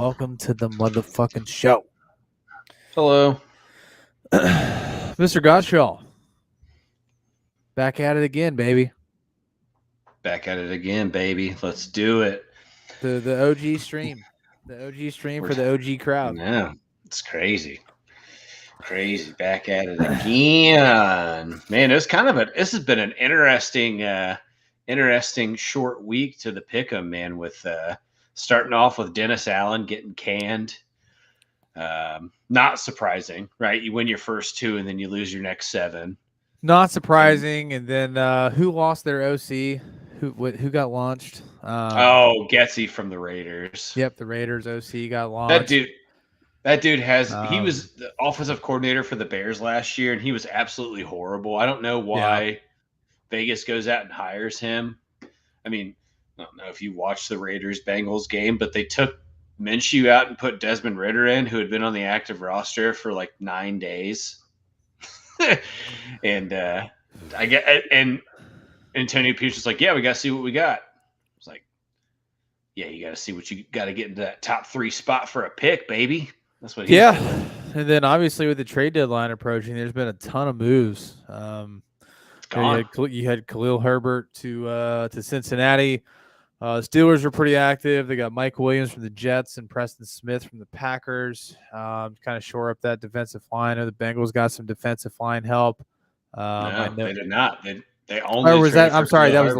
welcome to the motherfucking show. Hello. Mr. Gottschall. Back at it again, baby. Back at it again, baby. Let's do it. The OG stream. The OG stream for the OG crowd. Yeah, it's crazy. Crazy. Back at it again. Man, this has been an interesting short week to the pick'em, man, with starting off with Dennis Allen getting canned. Not surprising, right? You win your first two and then you lose your next seven. Not surprising. And then who lost their OC? Who got launched? Getsy from the Raiders. Yep, the Raiders OC got launched. That dude he was the offensive coordinator for the Bears last year, and he was absolutely horrible. I don't know why Vegas goes out and hires him. I mean, I don't know if you watched the Raiders-Bengals game, but they took Minshew out and put Desmond Ridder in, who had been on the active roster for like 9 days. And Antonio Pierce was like, yeah, we got to see what we got. It's like, yeah, you got to see what you got to get into that top 3 spot for a pick, baby. That's what. Yeah, and then obviously with the trade deadline approaching, there's been a ton of moves. You had Khalil Herbert to Cincinnati. Steelers are pretty active. They got Mike Williams from the Jets and Preston Smith from the Packers. Kind of shore up that defensive line. I know the Bengals got some defensive line help. No, they did not. They only. Or was that? I'm sorry. That was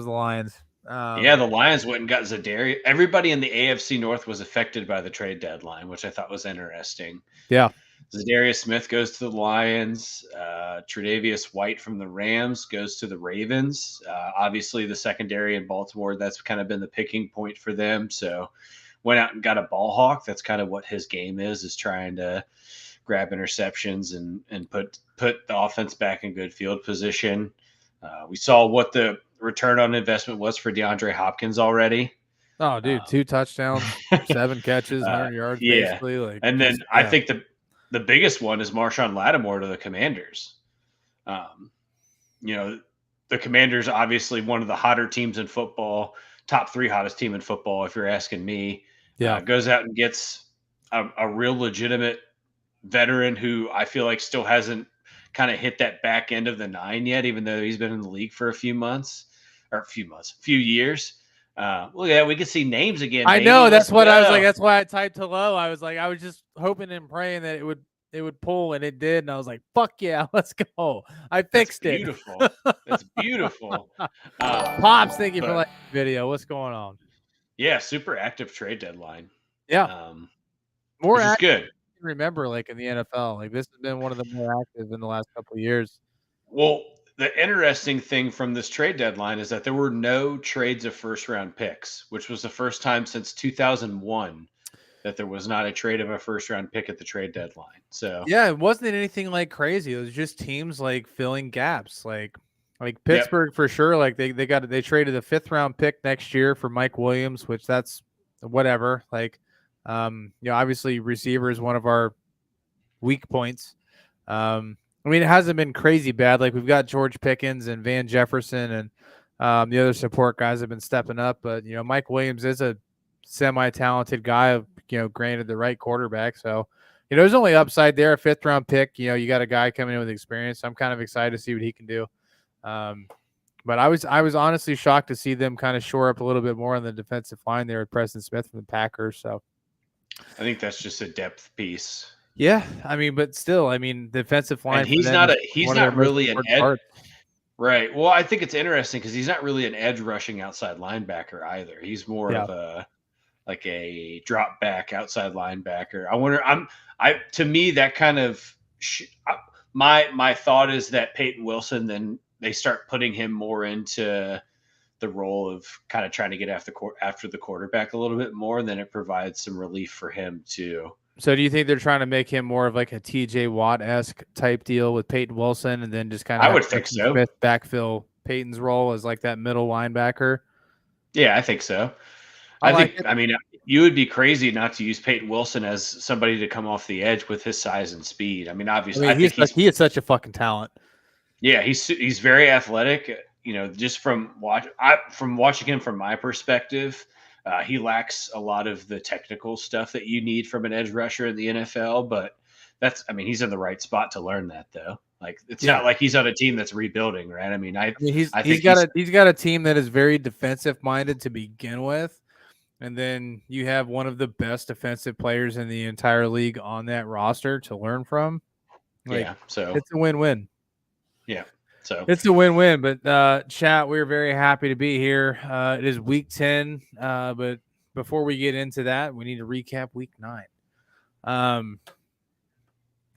the Lions. The Lions went and got Zadarius. Everybody in the AFC North was affected by the trade deadline, which I thought was interesting. Yeah. Zadarius Smith goes to the Lions. Tre'Davious White from the Rams goes to the Ravens. Obviously, the secondary in Baltimore, that's kind of been the picking point for them. So went out and got a ball hawk. That's kind of what his game is trying to grab interceptions and put the offense back in good field position. We saw what the return on investment was for DeAndre Hopkins already. Oh, dude, 2 touchdowns, 7 catches, 100 yards, basically. And then I think the biggest one is Marshawn Lattimore to the Commanders. The Commanders, obviously one of the hotter teams in football, top 3 hottest team in football, if you're asking me. Yeah, goes out and gets a real legitimate veteran who I feel like still hasn't kind of hit that back end of the 9 yet, even though he's been in the league for a few years. We could see names again. I know. That's what I was like. That's why I typed hello. I was just hoping and praying that it would pull, and it did. And I was like, fuck yeah, let's go. I fixed it. Beautiful. That's beautiful. Pops, thank you for that video. What's going on? Yeah, super active trade deadline. Yeah. More active. Good. Remember, like in the NFL, like this has been one of the more active in the last couple of years. Well, the interesting thing from this trade deadline is that there were no trades of first-round picks, which was the first time since 2001 that there was not a trade of a first-round pick at the trade deadline. So yeah, it wasn't anything like crazy. It was just teams like filling gaps, like Pittsburgh for sure. Like they traded a 5th-round pick next year for Mike Williams, which that's whatever. Like, obviously receiver is one of our weak points. It hasn't been crazy bad. Like we've got George Pickens and Van Jefferson and the other support guys have been stepping up. But, Mike Williams is a semi-talented guy, granted the right quarterback. So, there's only upside there, a 5th-round pick. You got a guy coming in with experience. So I'm kind of excited to see what he can do. But I was honestly shocked to see them kind of shore up a little bit more on the defensive line there with Preston Smith from the Packers. So I think that's just a depth piece. Yeah, but still, defensive line. And he's not really an edge. Right. Well, I think it's interesting because he's not really an edge rushing outside linebacker either. He's more of a drop back outside linebacker. I wonder. To me that kind of my thought is that Peyton Wilson, then they start putting him more into the role of kind of trying to get after the quarterback a little bit more, and then it provides some relief for him too. So do you think they're trying to make him more of like a TJ Watt-esque type deal with Peyton Wilson and then just kind of I would think so. Smith backfill Peyton's role as like that middle linebacker? Yeah, I think so. You would be crazy not to use Peyton Wilson as somebody to come off the edge with his size and speed. Obviously, he is such a fucking talent. Yeah, he's very athletic. Just from watching him from my perspective, He lacks a lot of the technical stuff that you need from an edge rusher in the NFL, but he's in the right spot to learn that, though. Like, it's not like he's on a team that's rebuilding, right? I mean, he's got a team that is very defensive minded to begin with, and then you have one of the best defensive players in the entire league on that roster to learn from. Like, so it's a win-win. Yeah. So it's a win-win, but chat, we're very happy to be here. It is week 10, but before we get into that, we need to recap week 9.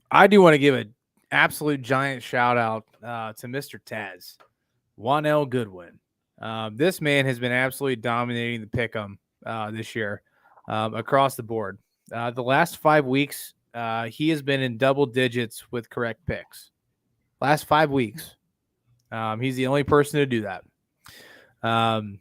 I do want to give an absolute giant shout out to Mr. Taz, Wanell Goodwin. This man has been absolutely dominating the pick'em this year across the board. The last 5 weeks, he has been in double digits with correct picks. Last 5 weeks. He's the only person to do that. 10-4,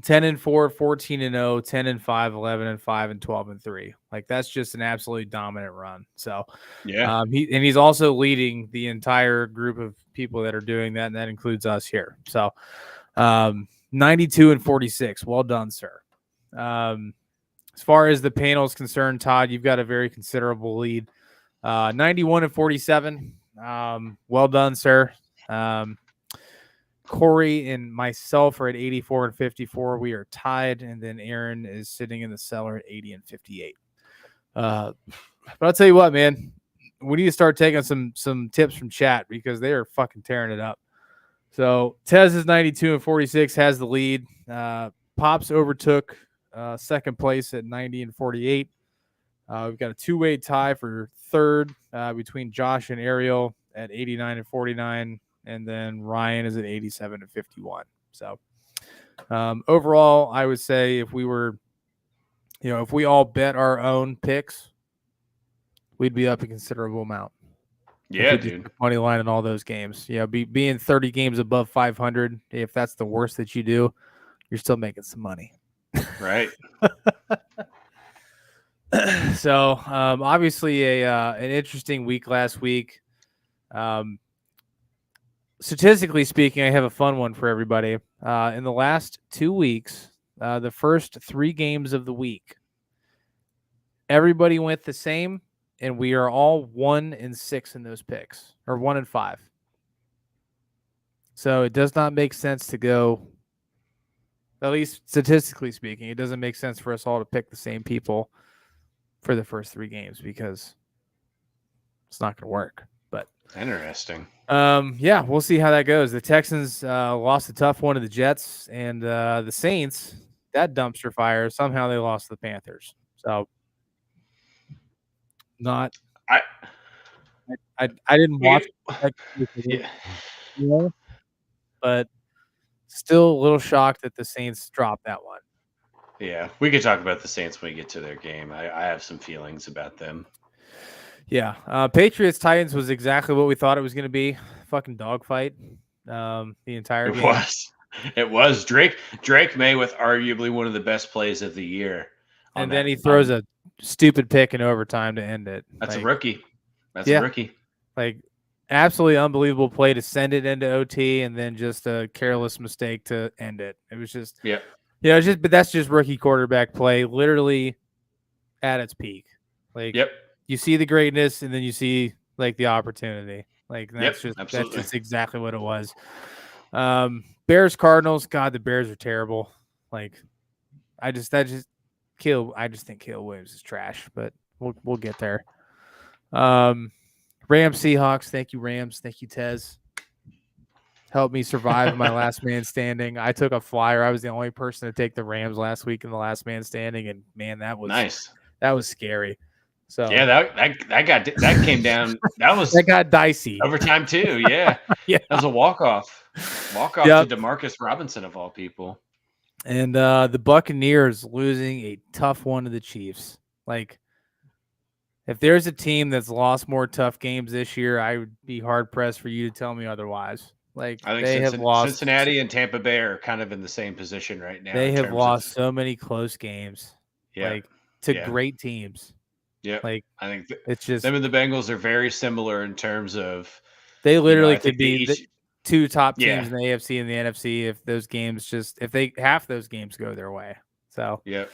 14-0, 10-5, 11-5, and 12-3. Like, that's just an absolutely dominant run. So, yeah. He's also leading the entire group of people that are doing that, and that includes us here. So, 92-46. Well done, sir. As far as the panel is concerned, Todd, you've got a very considerable lead. 91-47. Well done, sir. Corey and myself are at 84-54. We are tied, and then Aaron is sitting in the cellar at 80-58. But I'll tell you what, man, we need to start taking some tips from chat because they are fucking tearing it up. So Tez is 92-46, has the lead. Pops overtook second place at 90-48. We've got a two-way tie for third between Josh and Ariel at 89-49. And then Ryan is at 87-51. So overall, I would say if we all bet our own picks, we'd be up a considerable amount. Yeah, dude. Money line in all those games. Being 30 games above 500, if that's the worst that you do, you're still making some money. Right. So obviously an interesting week last week. Statistically speaking, I have a fun one for everybody. In the last 2 weeks, the first 3 games of the week, everybody went the same, and we are all 1-6 in those picks, or 1-5. So it does not make sense to go, at least statistically speaking, it doesn't make sense for us all to pick the same people for the first 3 games because it's not going to work. But interesting. Yeah, we'll see how that goes. The Texans lost a tough one to the Jets, and the Saints, that dumpster fire, somehow they lost to the Panthers. So I didn't watch but still a little shocked that the Saints dropped that one. Yeah, we could talk about the Saints when we get to their game. I have some feelings about them. Yeah, Patriots Titans was exactly what we thought it was going to be. Fucking dogfight. The entire game. It was. Drake May with arguably one of the best plays of the year. And then he throws a stupid pick in overtime to end it. That's a rookie. That's a rookie. Like, absolutely unbelievable play to send it into OT and then just a careless mistake to end it. It was just but that's just rookie quarterback play, literally at its peak. Like, you see the greatness and then you see like the opportunity. Like, that's just exactly what it was. Bears Cardinals, God, the Bears are terrible. Like, I just think Caleb Williams is trash, but we'll get there. Rams Seahawks, thank you Rams, thank you Tez. Helped me survive my last man standing. I took a flyer. I was the only person to take the Rams last week in the last man standing, and man, that was nice. That was scary. So yeah, that came down. That got dicey. Overtime too. Yeah, yeah. That was a walk-off to DeMarcus Robinson of all people. And the Buccaneers losing a tough one to the Chiefs. Like, if there's a team that's lost more tough games this year, I would be hard pressed for you to tell me otherwise. Like, I think have lost. Cincinnati and Tampa Bay are kind of in the same position right now. They have lost so many close games. Like, to great teams. Yeah, like I think it's just them and the Bengals are very similar in terms of they literally could be the 2 top teams in the AFC and the NFC if half those games go their way. So, yeah.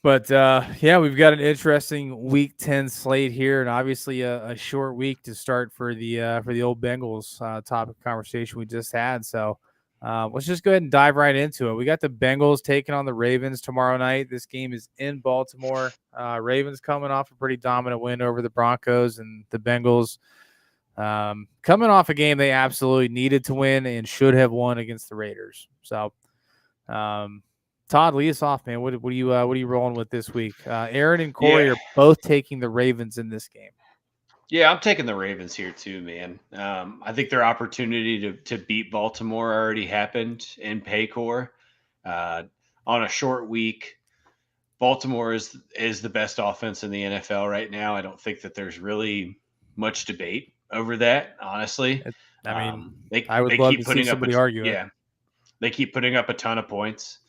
But yeah, we've got an interesting Week 10 slate here, and obviously a short week to start for the old Bengals topic conversation we just had. So let's just go ahead and dive right into it. We got the Bengals taking on the Ravens tomorrow night. This game is in Baltimore. Ravens coming off a pretty dominant win over the Broncos, and the Bengals coming off a game they absolutely needed to win and should have won against the Raiders. So. Todd, lead us off, man. What are you rolling with this week? Aaron and Corey are both taking the Ravens in this game. Yeah, I'm taking the Ravens here too, man. I think their opportunity to beat Baltimore already happened in Paycor. On a short week, Baltimore is the best offense in the NFL right now. I don't think that there's really much debate over that, honestly. I mean, they I would they love keep to putting see up somebody argue it. They keep putting up a ton of points.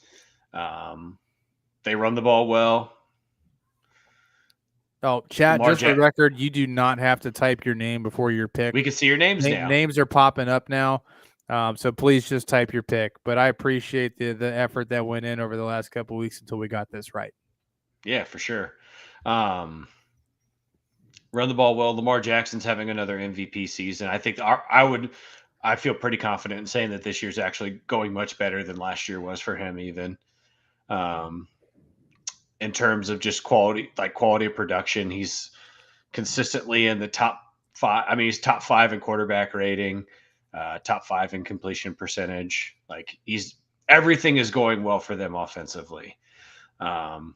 They run the ball well. Oh, chat, just for the record, you do not have to type your name before your pick. We can see your names now. Names are popping up now. So please just type your pick. But I appreciate the effort that went in over the last couple of weeks until we got this right. Yeah, for sure. Run the ball well. Lamar Jackson's having another MVP season. I think I feel pretty confident in saying that this year's actually going much better than last year was for him, even in terms of just quality of production. He's consistently in the top 5. I mean, he's top 5 in quarterback rating, top 5 in completion percentage. Like everything is going well for them offensively. And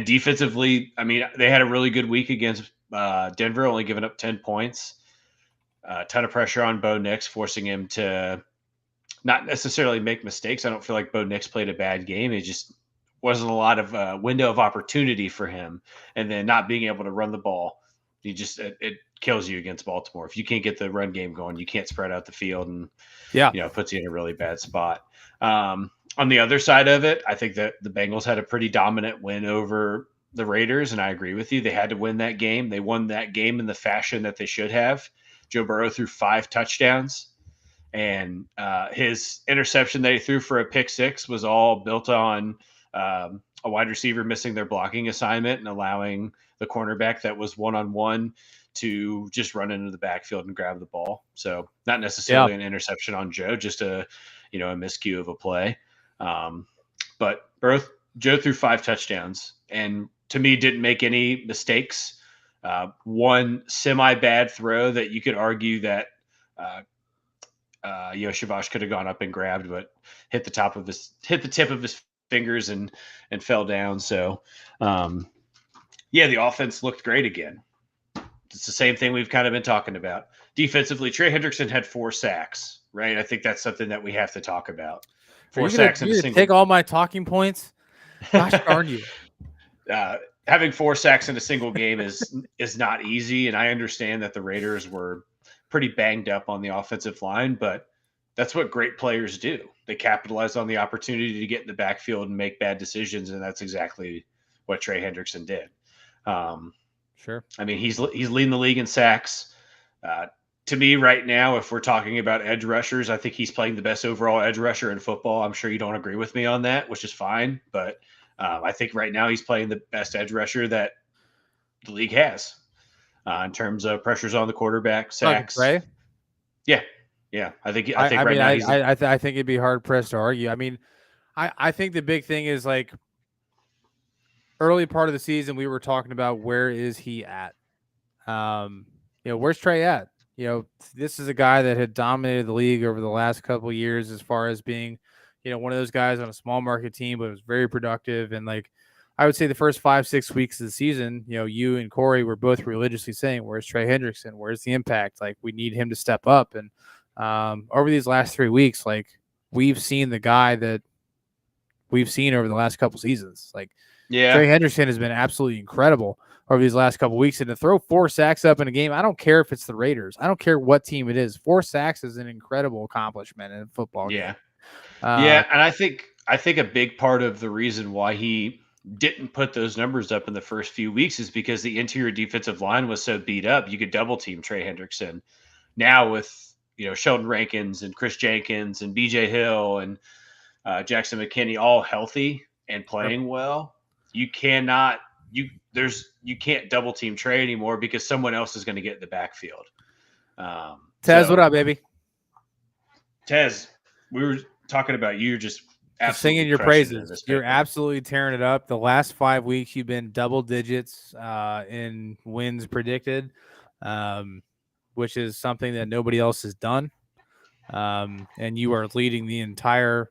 defensively, I mean, they had a really good week against Denver, only giving up 10 points. A ton of pressure on Bo Nix, forcing him to not necessarily make mistakes. I don't feel like Bo Nix played a bad game. It just wasn't a lot of window of opportunity for him. And then not being able to run the ball, it kills you against Baltimore. If you can't get the run game going, you can't spread out the field, and it puts you in a really bad spot. On the other side of it, I think that the Bengals had a pretty dominant win over the Raiders, and I agree with you. They had to win that game. They won that game in the fashion that they should have. Joe Burrow threw 5 touchdowns, and his interception that he threw for a pick 6 was all built on a wide receiver missing their blocking assignment and allowing the cornerback that was one-on-one to just run into the backfield and grab the ball. So not necessarily an interception on Joe, just a miscue of a play. But Joe threw 5 touchdowns, and to me didn't make any mistakes. One semi-bad throw that you could argue that Shavash could have gone up and grabbed, but hit the tip of his fingers and fell down. So, the offense looked great again. It's the same thing we've kind of been talking about. Defensively, Trey Hendrickson had 4 sacks, right? I think that's something that we have to talk about. 4 sacks in a single. Take all my talking points. Gosh darn you! Having 4 sacks in a single game is not easy, and I understand that the Raiders were pretty banged up on the offensive line, but that's what great players do. They capitalize on the opportunity to get in the backfield and make bad decisions, and that's exactly what Trey Hendrickson did. Sure. I mean, he's leading the league in sacks. To me, right now, if we're talking about edge rushers, I think he's playing the best overall edge rusher in football. I'm sure you don't agree with me on that, which is fine. But I think right now he's playing the best edge rusher that the league has in terms of pressures on the quarterback, sacks. Right? Yeah. I think I think it'd be hard pressed to argue. I mean, I think the big thing is like early part of the season, we were talking about where is he at? Where's Trey at? This is a guy that had dominated the league over the last couple of years as far as being, one of those guys on a small market team, but it was very productive. And like, I would say the first 5-6 weeks of the season, you and Corey were both religiously saying, where's Trey Hendrickson? Where's the impact? Like, we need him to step up. And over these last 3 weeks, like, we've seen the guy that we've seen over the last couple seasons. Like, Trey Hendrickson has been absolutely incredible over these last couple weeks. And to throw 4 sacks up in a game, I don't care if it's the Raiders. I don't care what team it is. 4 sacks is an incredible accomplishment in a football game. And I think a big part of the reason why he didn't put those numbers up in the first few weeks is because the interior defensive line was so beat up. You could double team Trey Hendrickson. Now with Sheldon Rankins and Chris Jenkins and BJ Hill and Jackson McKinney all healthy and playing well, you can't double team Trey anymore because someone else is going to get in the backfield. Tez, what up, baby? Tez, we were talking about you just singing your praises. You're absolutely tearing it up. The last 5 weeks, you've been double digits in wins predicted, which is something that nobody else has done. And you are leading the entire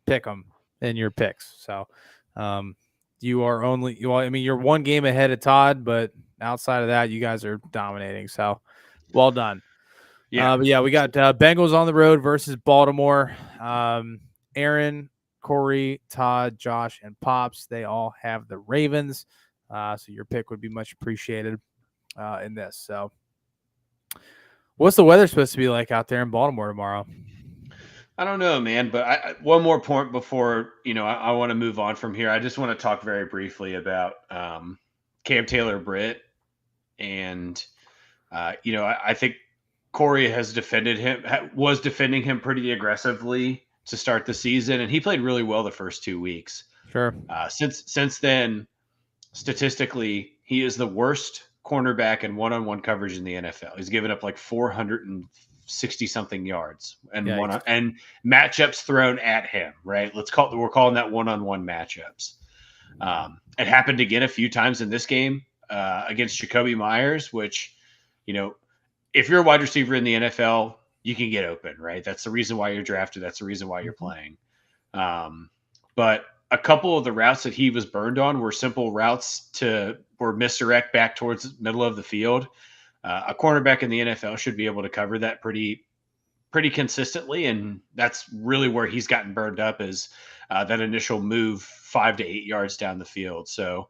pick'em in your picks. So you are you're one game ahead of Todd, but outside of that, you guys are dominating. So well done. Yeah. But yeah, we got Bengals on the road versus Baltimore. Aaron, Corey, Todd, Josh, and Pops, they all have the Ravens. So your pick would be much appreciated in this. So what's the weather supposed to be like out there in Baltimore tomorrow? I don't know, man, but one more point before, I want to move on from here. I just want to talk very briefly about Cam Taylor-Britt. And, I think Corey was defending him pretty aggressively to start the season, and he played really well the first 2 weeks. Sure. Since then, statistically, he is the worst cornerback in one-on-one coverage in the NFL. He's given up like 460 something yards and and matchups thrown at him. Right? We're calling that one-on-one matchups. It happened again a few times in this game against Jacoby Myers, which, if you're a wide receiver in the NFL, you can get open, right? That's the reason why you're drafted. That's the reason why you're playing. But a couple of the routes that he was burned on were simple routes were misdirect back towards the middle of the field. A cornerback in the NFL should be able to cover that pretty consistently, and that's really where he's gotten burned up is that initial move 5 to 8 yards down the field. So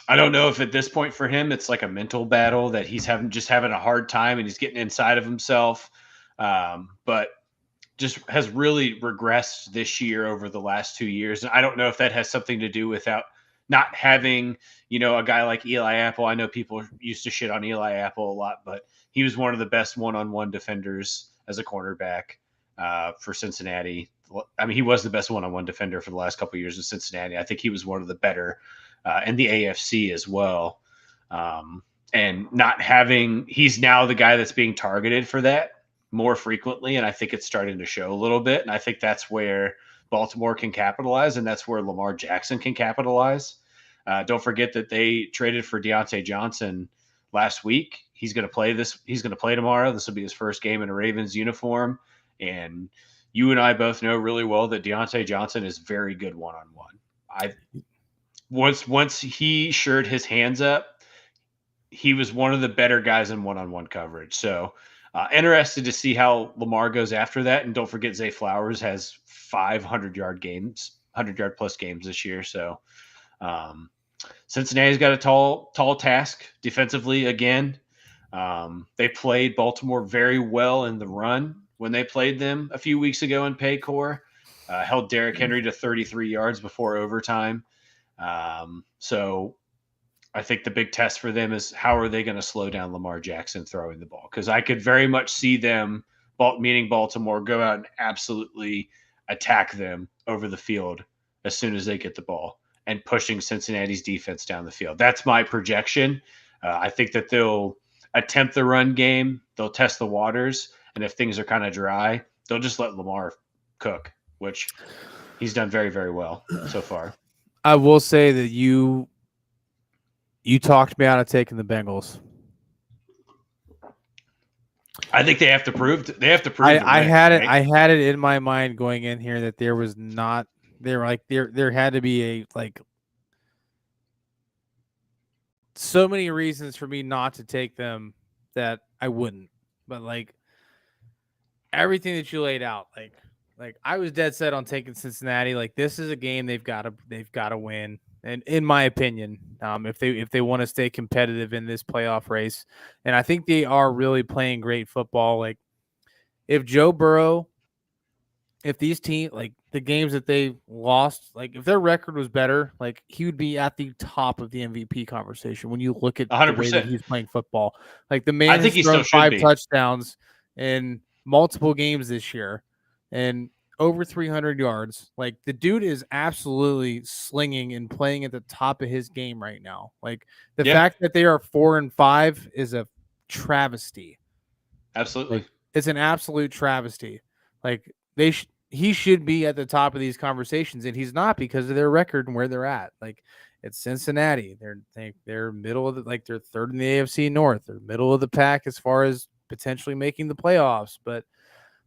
I don't know if at this point for him it's like a mental battle that he's having a hard time and he's getting inside of himself, but just has really regressed this year over the last 2 years. And I don't know if that has something to do with not having, a guy like Eli Apple. I know people used to shit on Eli Apple a lot, but he was one of the best one-on-one defenders as a cornerback for Cincinnati. I mean, he was the best one-on-one defender for the last couple of years in Cincinnati. I think he was one of the better in the AFC as well. And he's now the guy that's being targeted for that more frequently. And I think it's starting to show a little bit. And I think that's where Baltimore can capitalize. And that's where Lamar Jackson can capitalize. Don't forget that they traded for Deontay Johnson last week. He's going to play He's going to play tomorrow. This will be his first game in a Ravens uniform. And you and I both know really well that Deontay Johnson is very good one-on-one. Once he shored his hands up, he was one of the better guys in one-on-one coverage. So interested to see how Lamar goes after that. And don't forget Zay Flowers has 100-yard plus games this year. So Cincinnati's got a tall task defensively again. They played Baltimore very well in the run when they played them a few weeks ago in Paycor. Held Derrick Henry to 33 yards before overtime. So I think the big test for them is how are they going to slow down Lamar Jackson throwing the ball? Because I could very much see them, meaning Baltimore, go out and absolutely attack them over the field as soon as they get the ball and pushing Cincinnati's defense down the field. That's my projection. I think that they'll attempt the run game. They'll test the waters. And if things are kind of dry, they'll just let Lamar cook, which he's done very, very well so far. I will say that you talked me out of taking the Bengals. I think they have to prove. I had it in my mind going in here that there was not. There had to be so many reasons for me not to take them that I wouldn't. But everything that you laid out, I was dead set on taking Cincinnati. This is a game they've got to win. And in my opinion, if they want to stay competitive in this playoff race, and I think they are really playing great football. If Joe Burrow, if these teams, the games that they lost, if their record was better, he would be at the top of the MVP conversation when you look at 100%. the way that he's playing football. The man has thrown 5 touchdowns in multiple games this year, and over 300 yards. Like the dude is absolutely slinging and playing at the top of his game right now. Like the fact that they are 4-5 is a travesty. Absolutely. Like, it's an absolute travesty. Like he should be at the top of these conversations, and he's not because of their record and where they're at. Like it's Cincinnati. They're middle of they're third in the AFC North. They're middle of the pack as far as potentially making the playoffs. But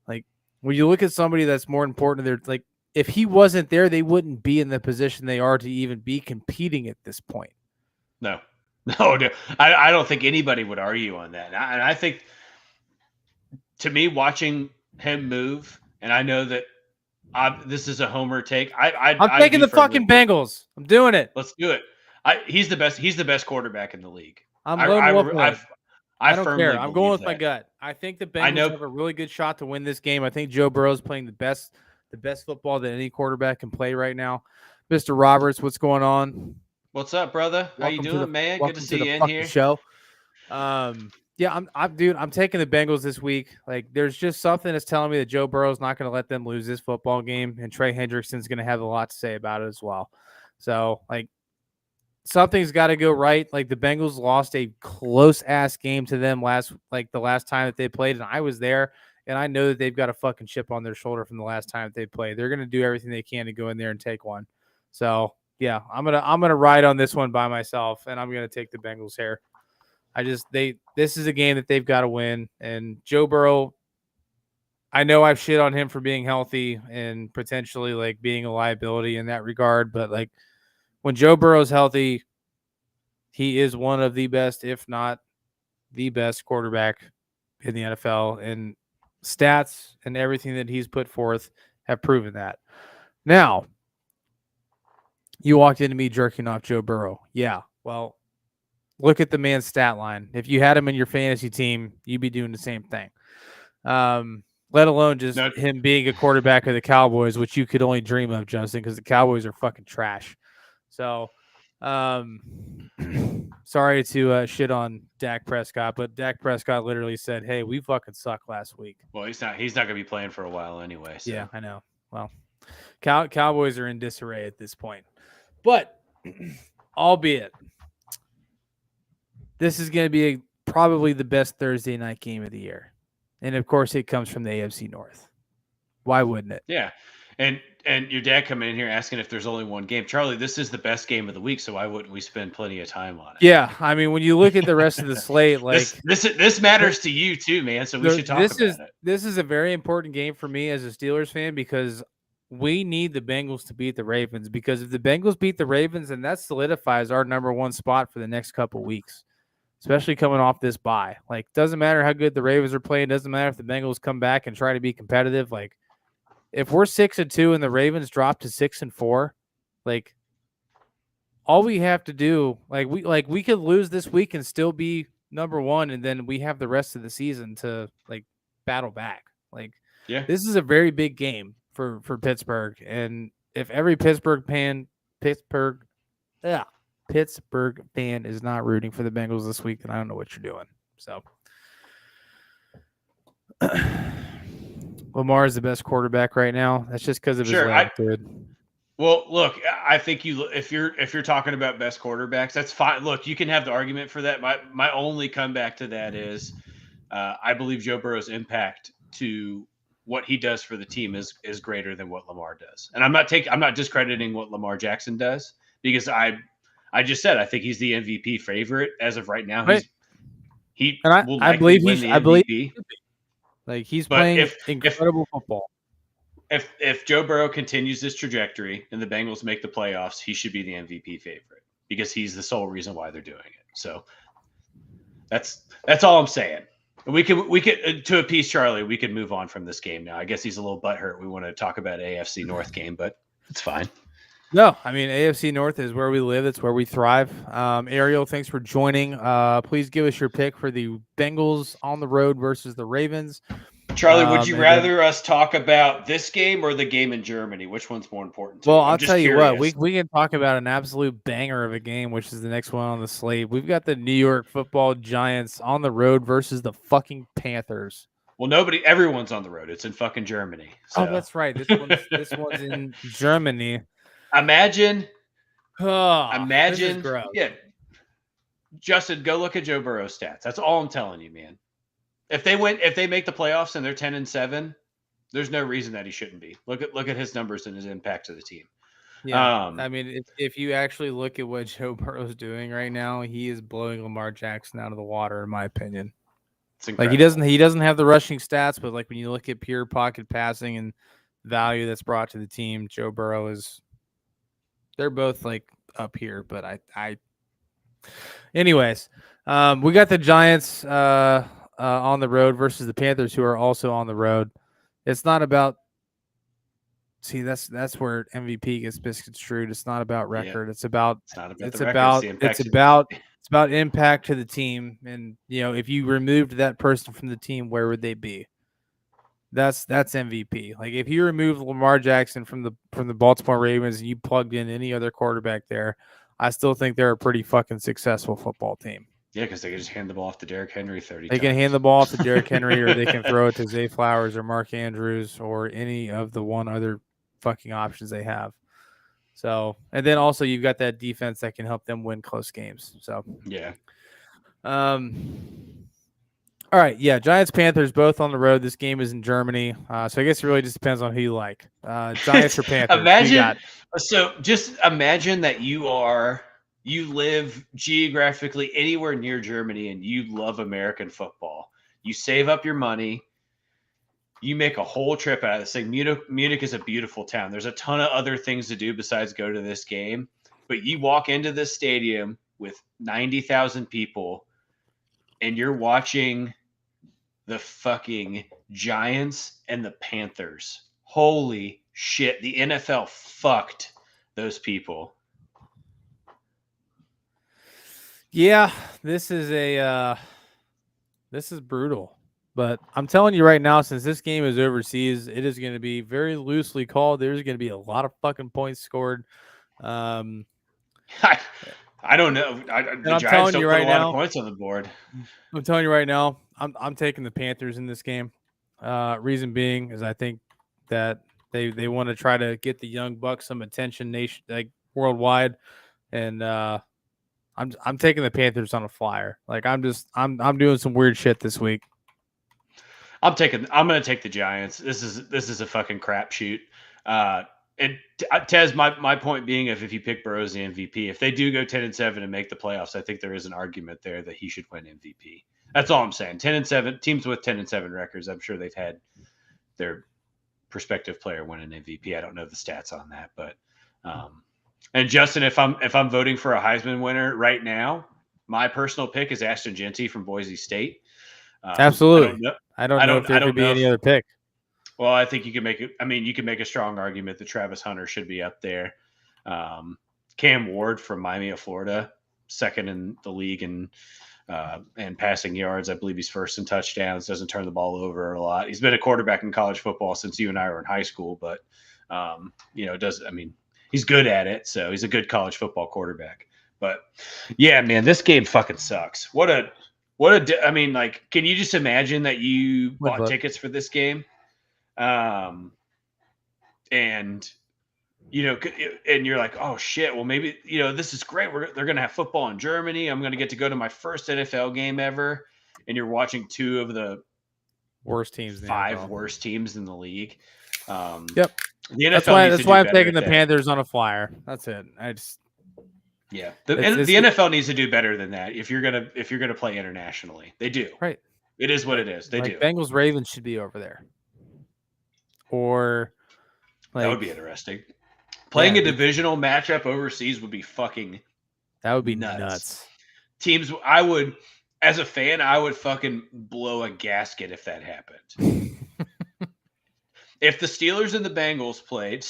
like when you look at somebody that's more important, they're like if he wasn't there, they wouldn't be in the position they are to even be competing at this point. No. I don't think anybody would argue on that. And I think to me, watching him move, and I know that this is a homer take. I'm taking the fucking Bengals. I'm doing it. Let's do it. He's the best. He's the best quarterback in the league. I don't care. I'm going with my gut. I think the Bengals have a really good shot to win this game. I think Joe Burrow's playing the best football that any quarterback can play right now. Mr. Roberts, what's going on? What's up, brother? How you doing, man? Good to see you in here. Show. Yeah, I'm taking the Bengals this week. Like, there's just something that's telling me that Joe Burrow's not going to let them lose this football game, and Trey Hendrickson's going to have a lot to say about it as well. So, like, something's got to go right. Like, the Bengals lost a close-ass game to them the last time that they played, and I was there, and I know that they've got a fucking chip on their shoulder from the last time that they played. They're going to do everything they can to go in there and take one. So, yeah, I'm gonna ride on this one by myself, and I'm going to take the Bengals here. This is a game that they've got to win. And Joe Burrow, I know I've shit on him for being healthy and potentially like being a liability in that regard, but like when Joe Burrow's healthy, he is one of the best, if not the best quarterback in the NFL, and stats and everything that he's put forth have proven that. Now, you walked into me jerking off Joe Burrow. Yeah, well, look at the man's stat line. If you had him in your fantasy team, you'd be doing the same thing. Let alone just him being a quarterback of the Cowboys, which you could only dream of, Justin, because the Cowboys are fucking trash. So, sorry to shit on Dak Prescott, but Dak Prescott literally said, "Hey, we fucking suck last week." Well, he's not going to be playing for a while anyway. So. Yeah, I know. Well, Cowboys are in disarray at this point, but albeit. This is going to be probably the best Thursday night game of the year. And, of course, it comes from the AFC North. Why wouldn't it? Yeah. And your dad coming in here asking if there's only one game. Charlie, this is the best game of the week, so why wouldn't we spend plenty of time on it? Yeah. I mean, when you look at the rest of the slate, like this matters to you too, man, so we should talk about it. This is a very important game for me as a Steelers fan because we need the Bengals to beat the Ravens, because if the Bengals beat the Ravens, then that solidifies our number one spot for the next couple weeks. Especially coming off this bye. Like, doesn't matter how good the Ravens are playing. Doesn't matter if the Bengals come back and try to be competitive. Like, if we're 6-2 and the Ravens drop to 6-4, like, all we have to do, we could lose this week and still be number one, and then we have the rest of the season to like battle back. Like, yeah, this is a very big game for Pittsburgh, and if every Pittsburgh fan is not rooting for the Bengals this week, then I don't know what you're doing. So Lamar is the best quarterback right now. That's just because of his leg, dude. Well, look, I think if you're talking about best quarterbacks, that's fine. Look, you can have the argument for that. My only comeback to that is I believe Joe Burrow's impact to what he does for the team is greater than what Lamar does. And I'm not discrediting what Lamar Jackson does, because I just said I think he's the MVP favorite as of right now. Right. I believe he's playing incredible football. If Joe Burrow continues this trajectory and the Bengals make the playoffs, he should be the MVP favorite because he's the sole reason why they're doing it. So that's all I'm saying. We could to appease Charlie, we could move on from this game now. I guess he's a little butthurt. We want to talk about AFC North game, but it's fine. No, I mean, AFC North is where we live. It's where we thrive. Ariel, thanks for joining. Please give us your pick for the Bengals on the road versus the Ravens. Charlie, would you rather us talk about this game or the game in Germany? Which one's more important to you? Well, I'll tell you what. We can talk about an absolute banger of a game, which is the next one on the slate. We've got the New York Football Giants on the road versus the fucking Panthers. Well, everyone's on the road. It's in fucking Germany. So. Oh, that's right. This one's in Germany. Imagine, this is gross. yeah. Justin, go look at Joe Burrow's stats. That's all I'm telling you, man. If they make the playoffs and they're 10-7, there's no reason that he shouldn't be. Look at his numbers and his impact to the team. Yeah, I mean, if you actually look at what Joe Burrow's doing right now, he is blowing Lamar Jackson out of the water, in my opinion. Like he doesn't have the rushing stats, but like when you look at pure pocket passing and value that's brought to the team, Joe Burrow is. They're both like up here, but anyways, we got the Giants on the road versus the Panthers, who are also on the road. It's not about. See, that's where MVP gets misconstrued. It's not about record. Yeah. It's about impact to the team. And if you removed that person from the team, where would they be? That's MVP. Like if you removed Lamar Jackson from the Baltimore Ravens and you plugged in any other quarterback there, I still think they're a pretty fucking successful football team. Yeah, because they can just hand the ball off to Derrick Henry 30 times. They can hand the ball off to Derrick Henry, or they can throw it to Zay Flowers or Mark Andrews or any of the one other fucking options they have. So, and then also you've got that defense that can help them win close games. So, yeah. All right, yeah, Giants Panthers both on the road. This game is in Germany, so I guess it really just depends on who you like. Giants or Panthers? Just imagine that you live geographically anywhere near Germany and you love American football. You save up your money. You make a whole trip out of this thing. Munich is a beautiful town. There's a ton of other things to do besides go to this game. But you walk into this stadium with 90,000 people and you're watching the fucking Giants and the Panthers. Holy shit. The NFL fucked those people. Yeah, this is brutal. But I'm telling you right now, since this game is overseas, it is going to be very loosely called. There's going to be a lot of fucking points scored. I don't know. The Giants don't put a lot of points on the board. I'm telling you right now, I'm taking the Panthers in this game. Reason being is I think that they want to try to get the young bucks some attention worldwide, and I'm taking the Panthers on a flyer. Like I'm doing some weird shit this week. I'm going to take the Giants. This is a fucking crapshoot. And Tez, my point being, if you pick Burrow as the MVP, if they do go 10-7 and make the playoffs, I think there is an argument there that he should win MVP. That's all I'm saying. 10-7 teams with 10-7 records, I'm sure they've had their prospective player win an MVP. I don't know the stats on that, but and Justin, if I'm voting for a Heisman winner right now, my personal pick is Ashton Jeanty from Boise State. Absolutely. I don't know if there could be any other pick. Well, I think you can make it. I mean, you can make a strong argument that Travis Hunter should be up there. Cam Ward from Miami of Florida, second in the league in passing yards. I believe he's first in touchdowns. Doesn't turn the ball over a lot. He's been a quarterback in college football since you and I were in high school, but he's good at it. So he's a good college football quarterback. But yeah, man, this game fucking sucks. I mean, like, can you just imagine that you bought tickets for this game? And you're like, oh shit, well maybe, this is great. They're going to have football in Germany. I'm going to get to go to my first NFL game ever. And you're watching two of the worst teams, worst teams in the league. Yep. The NFL that's why I'm taking the Panthers on a flyer. That's it. The NFL needs to do better than that. If you're gonna play internationally, they do. Right. It is what it is. They do. Bengals Ravens should be over there. Or that would be interesting. Playing a divisional matchup overseas would be fucking. That would be nuts. Teams, as a fan, I would fucking blow a gasket if that happened. If the Steelers and the Bengals played,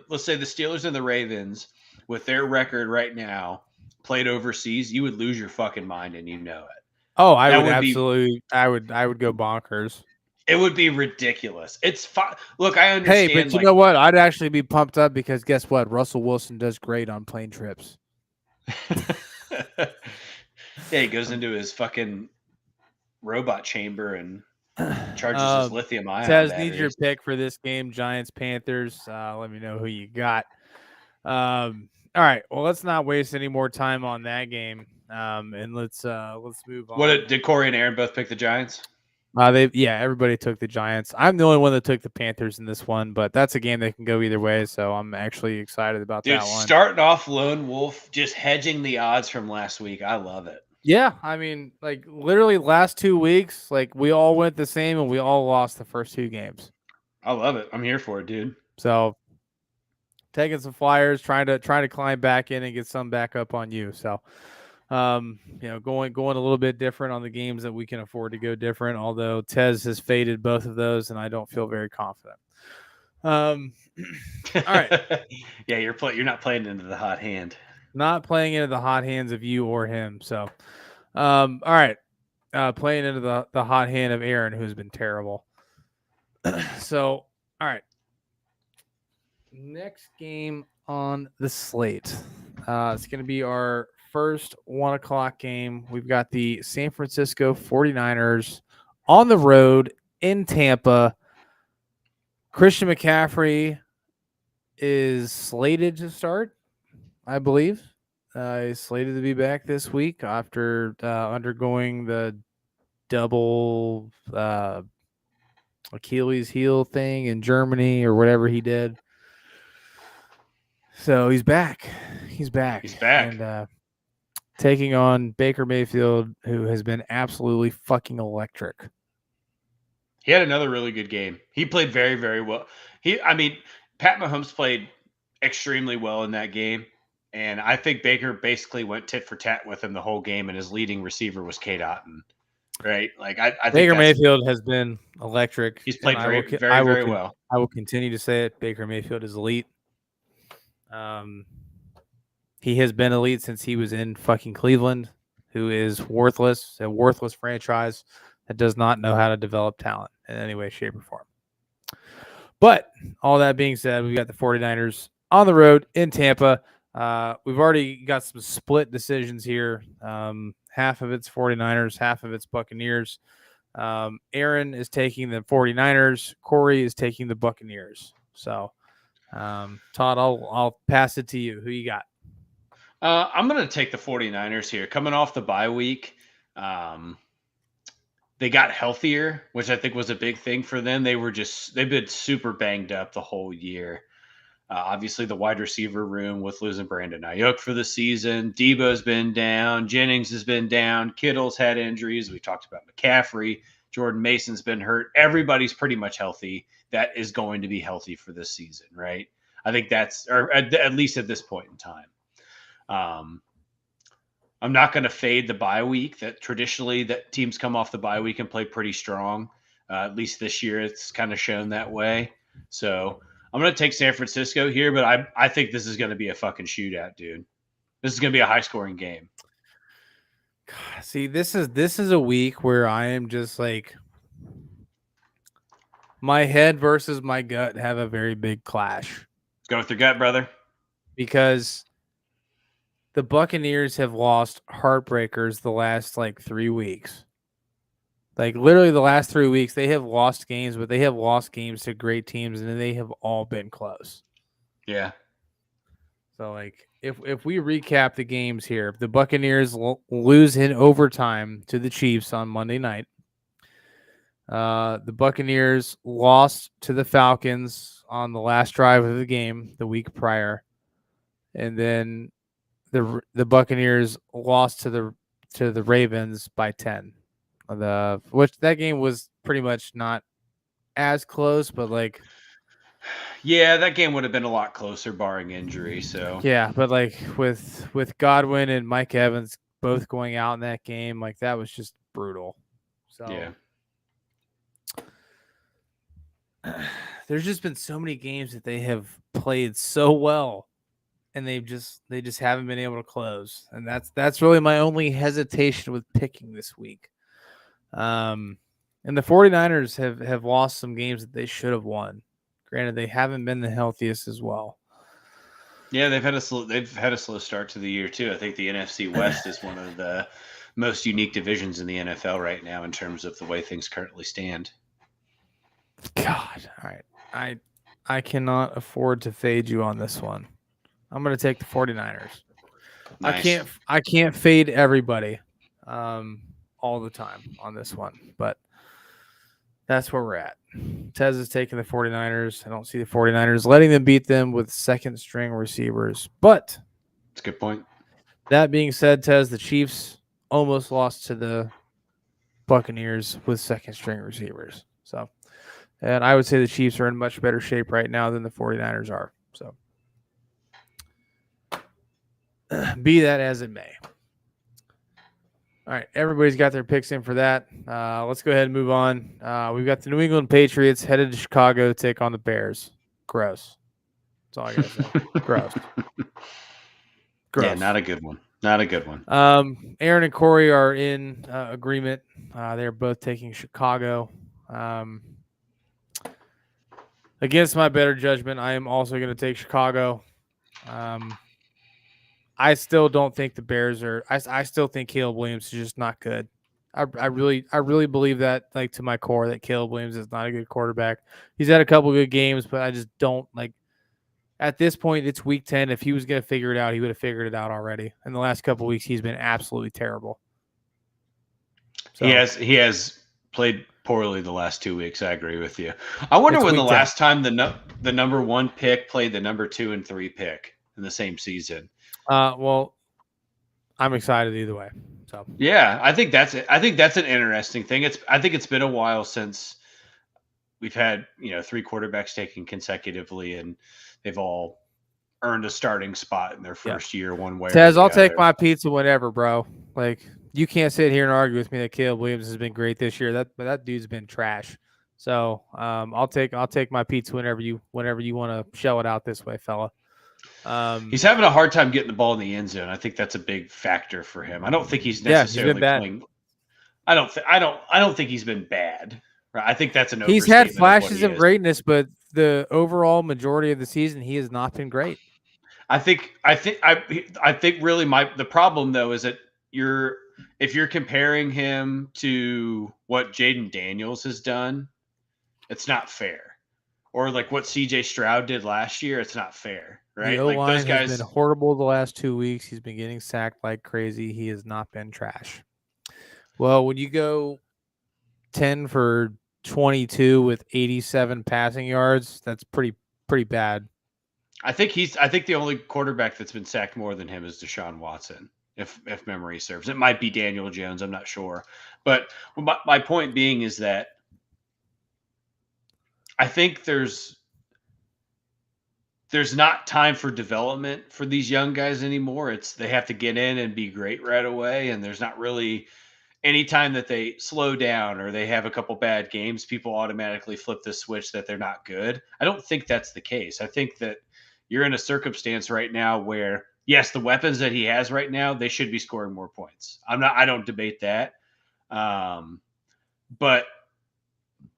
let's say the Steelers and the Ravens, with their record right now, played overseas, you would lose your fucking mind, and you know it. Oh, I would absolutely. I would go bonkers. It would be ridiculous. It's fine. Look, I understand. Hey, but you know what? I'd actually be pumped up because guess what? Russell Wilson does great on plane trips. Yeah, he goes into his fucking robot chamber and Charges his lithium-ion Tez batteries. needs your pick for this game, Giants Panthers. Let me know who you got. All right. Well, let's not waste any more time on that game. And let's move on. Did Corey and Aaron both pick the Giants? Everybody took the Giants. I'm the only one that took the Panthers in this one, but that's a game that can go either way, so I'm actually excited about that one. Starting off lone wolf, just hedging the odds from last week. I love it. Yeah, I mean, like literally last 2 weeks, like we all went the same and we all lost the first 2 games. I love it. I'm here for it, dude. So taking some flyers, trying to climb back in and get some back up on you. So going a little bit different on the games that we can afford to go different, although Tez has faded both of those and I don't feel very confident. All right. Yeah, you're not playing into the hot hand. Not playing into the hot hands of you or him. So all right. Playing into the hot hand of Aaron, who's been terrible. So, all right. Next game on the slate. It's going to be our first 1 o'clock game. We've got the San Francisco 49ers on the road in Tampa. Christian McCaffrey is slated to start, I believe. He's slated to be back this week after undergoing the double Achilles heel thing in Germany or whatever he did. So he's back. He's back. And taking on Baker Mayfield, who has been absolutely fucking electric. He had another really good game. He played very, very well. Pat Mahomes played extremely well in that game. And I think Baker basically went tit for tat with him the whole game, and his leading receiver was Cade Otton. Right? Like I think Baker Mayfield has been electric. He's played very well. I will continue to say it. Baker Mayfield is elite. He has been elite since he was in fucking Cleveland, who is worthless, a worthless franchise that does not know how to develop talent in any way, shape, or form. But all that being said, we've got the 49ers on the road in Tampa. We've already got some split decisions here. Half of it's 49ers, half of it's Buccaneers. Aaron is taking the 49ers. Corey is taking the Buccaneers. So, Todd, I'll pass it to you. Who you got? I'm going to take the 49ers here. Coming off the bye week, they got healthier, which I think was a big thing for them. They've been super banged up the whole year. Obviously, the wide receiver room with losing Brandon Ayuk for the season. Debo's been down. Jennings has been down. Kittle's had injuries. We talked about McCaffrey. Jordan Mason's been hurt. Everybody's pretty much healthy. That is going to be healthy for this season, right? I think or at least at this point in time. I'm not going to fade the bye week. That traditionally that teams come off the bye week and play pretty strong. At least this year, it's kind of shown that way. So I'm going to take San Francisco here, but I think this is going to be a fucking shootout, dude. This is going to be a high scoring game. See, this is a week where I am just like my head versus my gut have a very big clash. Go with your gut, brother. Because the Buccaneers have lost heartbreakers the last 3 weeks. Like literally the last 3 weeks, they have lost games, but they have lost games to great teams, and they have all been close. Yeah. So if we recap the games here, the Buccaneers lose in overtime to the Chiefs on Monday night. The Buccaneers lost to the Falcons on the last drive of the game the week prior, and then the Buccaneers lost to the Ravens by 10. Which that game was pretty much not as close, but yeah, that game would have been a lot closer barring injury. So yeah, but with Godwin and Mike Evans both going out in that game, that was just brutal. So yeah. There's just been so many games that they have played so well, and they just haven't been able to close, and that's really my only hesitation with picking this week. And the 49ers have lost some games that they should have won. Granted, they haven't been the healthiest as well. Yeah, they've had a slow start to the year too. I think the NFC West is one of the most unique divisions in the NFL right now in terms of the way things currently stand. God, all right. I cannot afford to fade you on this one. I'm going to take the 49ers. Nice. I can't fade everybody all the time on this one, but that's where we're at. Tez is taking the 49ers. I don't see the 49ers letting them beat them with second string receivers. But that's a good point. That being said, Tez, the Chiefs almost lost to the Buccaneers with second string receivers. So, and I would say the Chiefs are in much better shape right now than the 49ers are. So, be that as it may. All right, everybody's got their picks in for that. Let's go ahead and move on. We've got the New England Patriots headed to Chicago to take on the Bears. Gross. That's all I got to say. Gross. Yeah, not a good one. Not a good one. Aaron and Corey are in agreement. They're both taking Chicago. Against my better judgment, I am also going to take Chicago. I still don't think the Bears are. I still think Caleb Williams is just not good. I really believe that, like, to my core, that Caleb Williams is not a good quarterback. He's had a couple good games, but I just don't like. At this point, it's week 10. If he was going to figure it out, he would have figured it out already. In the last couple of weeks, he's been absolutely terrible. So, he has played poorly the last 2 weeks. I agree with you. I wonder when the last time the number 1 pick played the number 2 and 3 pick in the same season. Well, I'm excited either way. So yeah, I think that's it. I think that's an interesting thing. I think it's been a while since we've had 3 quarterbacks taken consecutively, and they've all earned a starting spot in their first year one way. Tez, I'll take my pizza whenever, bro. Like, you can't sit here and argue with me that Caleb Williams has been great this year. That dude's been trash. So I'll take my pizza whenever you want to shell it out this way, fella. He's having a hard time getting the ball in the end zone. I think that's a big factor for him. I don't think he's necessarily playing. I don't think he's been bad. Right? I think that's an overstatement. He's had flashes of greatness, but the overall majority of the season, he has not been great. I think really the problem though is that if you're comparing him to what Jaden Daniels has done, it's not fair. Or like what CJ Stroud did last year, it's not fair, right? The O-line those guys has been horrible the last 2 weeks. He's been getting sacked like crazy. He has not been trash. Well, when you go 10 for 22 with 87 passing yards, that's pretty bad. I think the only quarterback that's been sacked more than him is Deshaun Watson, if memory serves. It might be Daniel Jones, I'm not sure. But my point being is that I think there's not time for development for these young guys anymore. They have to get in and be great right away, and there's not really any time that they slow down or they have a couple bad games, people automatically flip the switch that they're not good. I don't think that's the case. I think that you're in a circumstance right now where, yes, the weapons that he has right now, they should be scoring more points. I don't debate that. But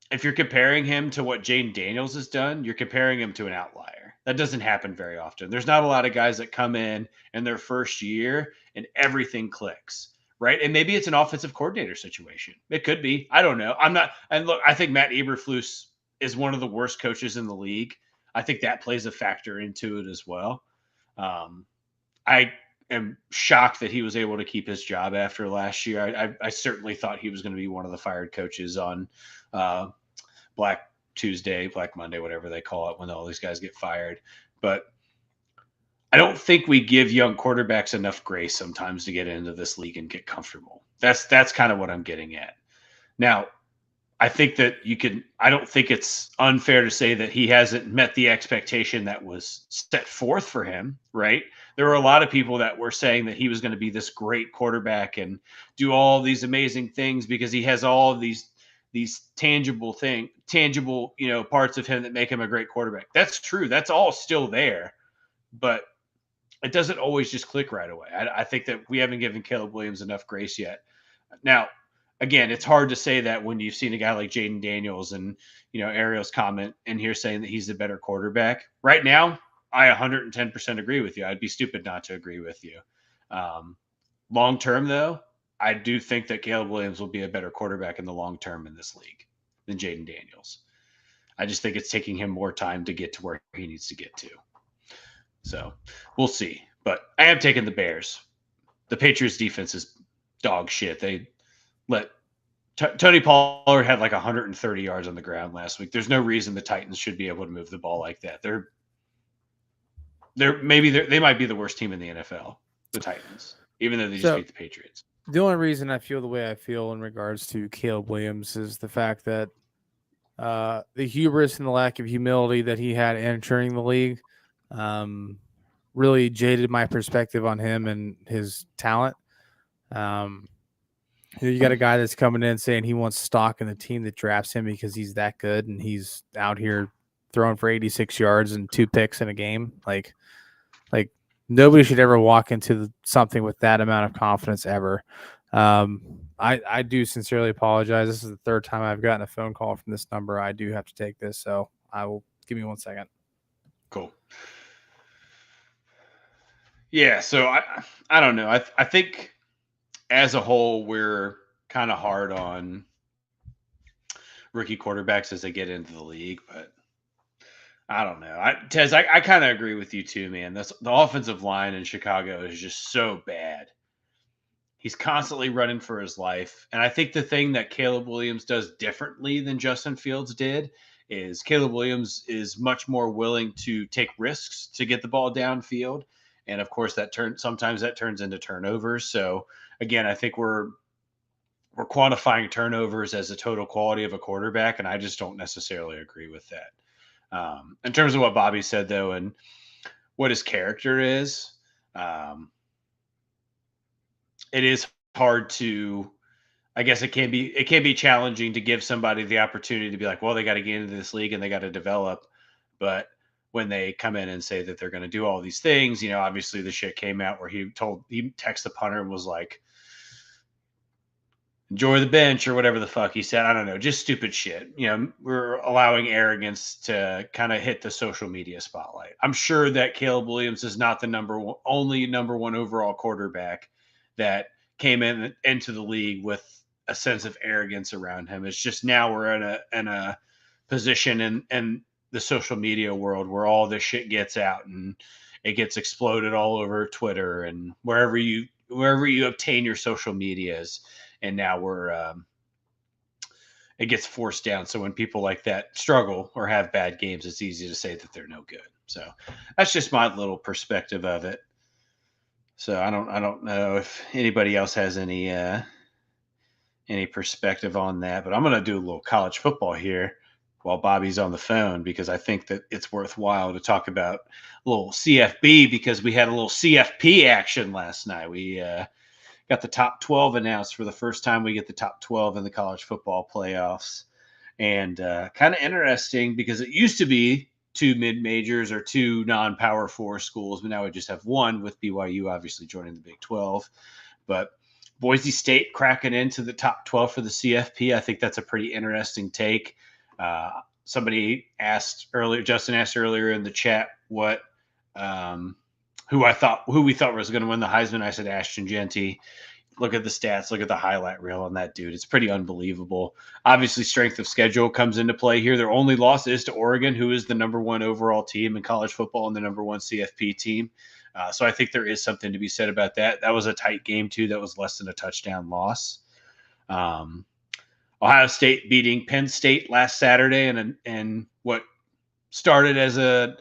if you're comparing him to what Jaden Daniels has done, you're comparing him to an outlier. That doesn't happen very often. There's not a lot of guys that come in their first year and everything clicks, right? And maybe it's an offensive coordinator situation. It could be. I don't know. And look, I think Matt Eberflus is one of the worst coaches in the league. I think that plays a factor into it as well. I am shocked that he was able to keep his job after last year. I certainly thought he was going to be one of the fired coaches on Black Tuesday, Black Monday, whatever they call it, when all these guys get fired. But I don't think we give young quarterbacks enough grace sometimes to get into this league and get comfortable. That's kind of what I'm getting at. Now, I think that I don't think it's unfair to say that he hasn't met the expectation that was set forth for him, right? There were a lot of people that were saying that he was going to be this great quarterback and do all these amazing things because he has all of these tangible parts of him that make him a great quarterback. That's true. That's all still there, but it doesn't always just click right away. I think that we haven't given Caleb Williams enough grace yet. Now, again, it's hard to say that when you've seen a guy like Jaden Daniels and, Ariel's comment in here saying that he's the better quarterback. Right now, I 110% agree with you. I'd be stupid not to agree with you. Long term, though, I do think that Caleb Williams will be a better quarterback in the long term in this league than Jaden Daniels. I just think it's taking him more time to get to where he needs to get to. So we'll see. But I am taking the Bears. The Patriots defense is dog shit. They let Tony Pollard had like 130 yards on the ground last week. There's no reason the Titans should be able to move the ball like that. They might be the worst team in the NFL, the Titans, even though they just beat the Patriots. The only reason I feel the way I feel in regards to Caleb Williams is the fact that the hubris and the lack of humility that he had entering the league really jaded my perspective on him and his talent. You got a guy that's coming in saying he wants stock in the team that drafts him because he's that good, and he's out here throwing for 86 yards and 2 picks in a game. Like nobody should ever walk into something with that amount of confidence ever. I do sincerely apologize. This is the third time I've gotten a phone call from this number. I do have to take this, so I will give me 1 second. Cool. Yeah, so I don't know. I think as a whole we're kind of hard on rookie quarterbacks as they get into the league, but I don't know. Tez, I kind of agree with you too, man. The offensive line in Chicago is just so bad. He's constantly running for his life. And I think the thing that Caleb Williams does differently than Justin Fields did is Caleb Williams is much more willing to take risks to get the ball downfield. And of course sometimes that turns into turnovers. So again, I think we're quantifying turnovers as a total quality of a quarterback. And I just don't necessarily agree with that. In terms of what Bobby said though, and what his character is, it is hard to, I guess it can be challenging to give somebody the opportunity to be like, well, they got to get into this league and they got to develop. But when they come in and say that they're going to do all these things, obviously the shit came out where he texted the punter and was like, enjoy the bench or whatever the fuck he said. I don't know, just stupid shit. We're allowing arrogance to kind of hit the social media spotlight. I'm sure that Caleb Williams is not the only number one overall quarterback that came into the league with a sense of arrogance around him. It's just now we're in a position in the social media world where all this shit gets out and it gets exploded all over Twitter and wherever you obtain your social medias. And now it gets forced down. So when people like that struggle or have bad games, it's easy to say that they're no good. So that's just my little perspective of it. So I don't know if anybody else has any perspective on that, but I'm going to do a little college football here while Bobby's on the phone, because I think that it's worthwhile to talk about a little CFB, because we had a little CFP action last night. We got the top 12 announced. For the first time, we get the top 12 in the college football playoffs. And kind of interesting, because it used to be 2 mid-majors or 2 non-power 4 schools, but now we just have 1, with BYU obviously joining the Big 12. But Boise State cracking into the top 12 for the CFP, I think that's a pretty interesting take. Somebody asked earlier, Justin asked earlier in the chat who we thought was going to win the Heisman. I said Ashton Genty. Look at the stats. Look at the highlight reel on that dude. It's pretty unbelievable. Obviously, strength of schedule comes into play here. Their only loss is to Oregon, who is the number 1 overall team in college football and the number 1 CFP team. So I think there is something to be said about that. That was a tight game, too. That was less than a touchdown loss. Ohio State beating Penn State last Saturday, and what started as a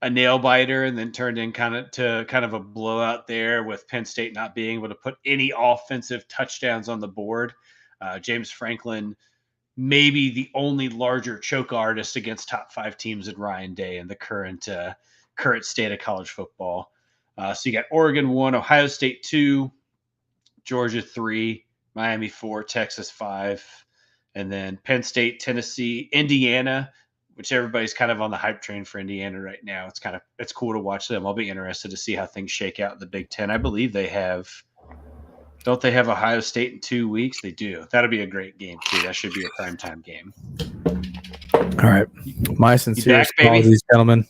nail biter and then turned in kind of a blowout there, with Penn State not being able to put any offensive touchdowns on the board. James Franklin, maybe the only larger choke artist against top 5 teams in Ryan Day in the current state of college football. So you got Oregon 1, Ohio State 2, Georgia 3, Miami 4, Texas 5, and then Penn State, Tennessee, Indiana, which everybody's kind of on the hype train for Indiana right now. It's cool to watch them. I'll be interested to see how things shake out in the Big Ten. I believe don't they have Ohio State in 2 weeks? They do. That'll be a great game too. That should be a primetime game. All right. My sincere apologies, gentlemen.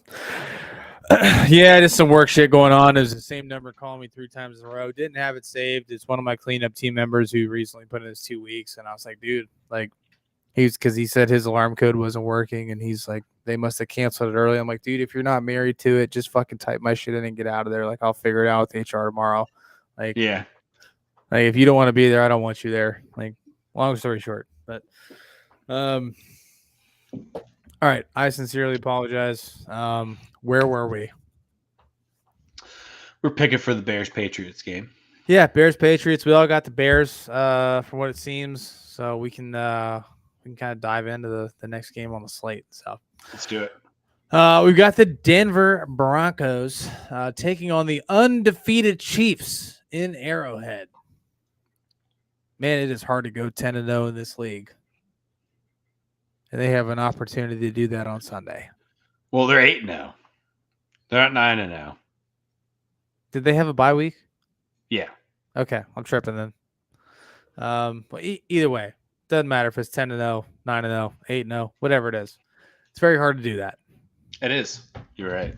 Yeah, just some work shit going on. It was the same number calling me 3 times in a row. Didn't have it saved. It's one of my cleanup team members who recently put in his 2 weeks, and I was like, dude, like, because he said his alarm code wasn't working, and he's like, they must have canceled it early. I'm like, dude, if you're not married to it, just fucking type my shit in and get out of there. Like, I'll figure it out with HR tomorrow. Like, yeah, like if you don't want to be there, I don't want you there. Like, long story short, but all right, I sincerely apologize. Where were we? We're picking for the Bears-Patriots game. Yeah, Bears-Patriots. We all got the Bears, from what it seems. So we can kind of dive into the next game on the slate. So let's do it. We've got the Denver Broncos taking on the undefeated Chiefs in Arrowhead. Man, it is hard to go 10-0 in this league. And they have an opportunity to do that on Sunday. Well, they're 8-0. They're not 9-0. Did they have a bye week? Yeah. Okay, I'm tripping then. But either way, doesn't matter if it's 10-0, 9-0, 8-0, whatever it is. It's very hard to do that. It is. You're right.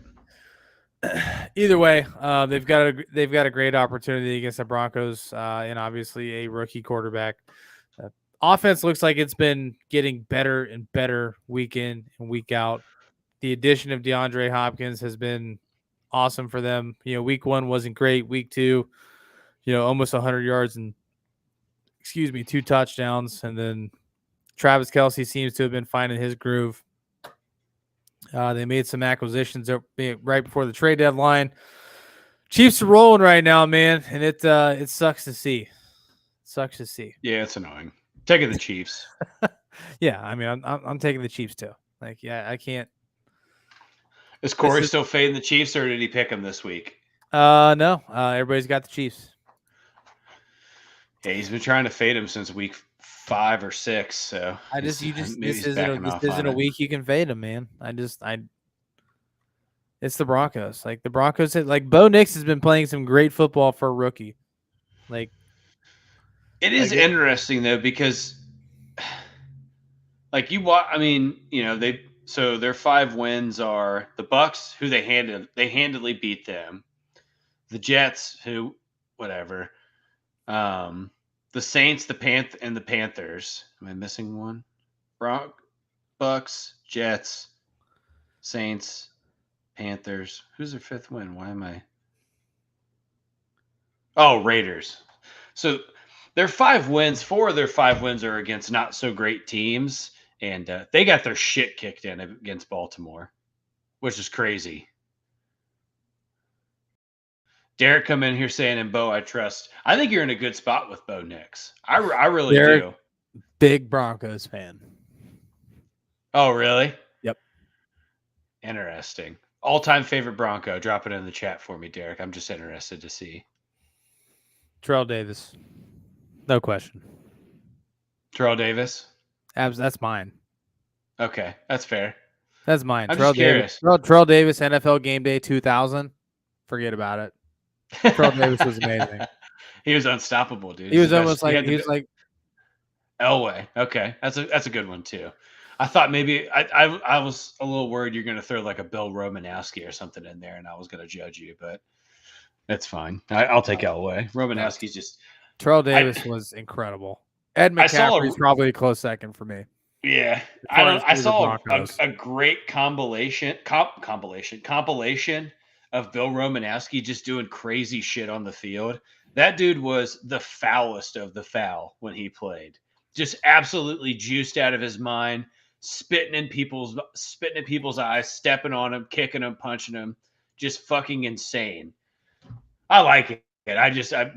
Either way, they've got a great opportunity against the Broncos, and obviously a rookie quarterback. Offense looks like it's been getting better and better week in and week out. The addition of DeAndre Hopkins has been awesome for them. Week 1 wasn't great. Week 2, almost 100 yards and 2 touchdowns. And then Travis Kelce seems to have been finding his groove. They made some acquisitions right before the trade deadline. Chiefs are rolling right now, man, and it sucks to see. Sucks to see. Yeah, it's annoying. Taking the Chiefs. Yeah, I mean, I'm taking the Chiefs too. Like, yeah, I can't. Is Corey still fading the Chiefs, or did he pick them this week? No. Everybody's got the Chiefs. Yeah, he's been trying to fade him since week 5 or 6. So this isn't a week you can fade him, man. It's the Broncos. Like the Broncos, Bo Nix has been playing some great football for a rookie. Like, it is interesting though, because like their 5 wins are the Bucks, who they handedly beat them, the Jets, who whatever, the Saints, and the Panthers. Am I missing one? Bucks, Jets, Saints, Panthers. Who's their 5th win? Why am I? Oh, Raiders. So their 5 wins, 4 of their 5 wins are against not so great teams, and they got their shit kicked in against Baltimore, which is crazy. Derek come in here saying, "And Bo, I trust." I think you're in a good spot with Bo Nix. I really do. Big Broncos fan. Oh, really? Yep. Interesting. All-time favorite Bronco. Drop it in the chat for me, Derek. I'm just interested to see. Terrell Davis. No question. Terrell Davis? That's mine. Okay, that's fair. That's mine. I'm just curious. Terrell Davis, NFL Game Day 2000. Forget about it. Terrell Davis was amazing. He was unstoppable, dude. He was almost like Elway. Okay, that's a good one too. I thought maybe I was a little worried you're going to throw like a Bill Romanowski or something in there, and I was going to judge you, but that's fine. I'll take Elway. Romanowski's just. Terrell Davis was incrable. Ed McCaffrey's probably a close second for me. Yeah, I saw a great compilation of Bill Romanowski just doing crazy shit on the field. That dude was the foulest of the foul when he played. Just absolutely juiced out of his mind, spitting in people's eyes, stepping on them, kicking them, punching them, just fucking insane. I like it.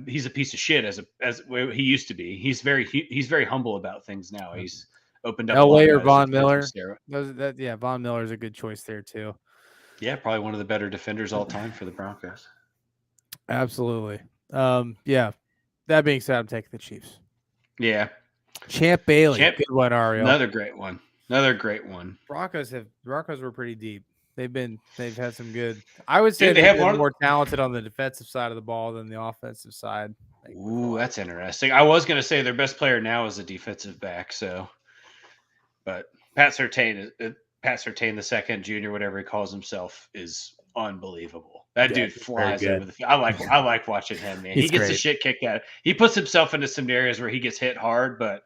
He's a piece of shit as he used to be. He's very humble about things now. He's opened up. Elway or Von Miller. Von Miller's a good choice there too. Yeah, probably one of the better defenders all time for the Broncos. Absolutely. Yeah. That being said, I'm taking the Chiefs. Yeah. Champ Bailey. Good one, Ariel. Another great one. Broncos were pretty deep. They've had some good. I would say they've been more talented on the defensive side of the ball than the offensive side. Ooh, that's interesting. I was going to say their best player now is a defensive back. So, but Pat Surtain the second, junior, whatever he calls himself, is unbelievable. That dude flies over the field. I like watching him, man. He's he gets great. the shit kicked out. He puts himself into some areas where he gets hit hard, but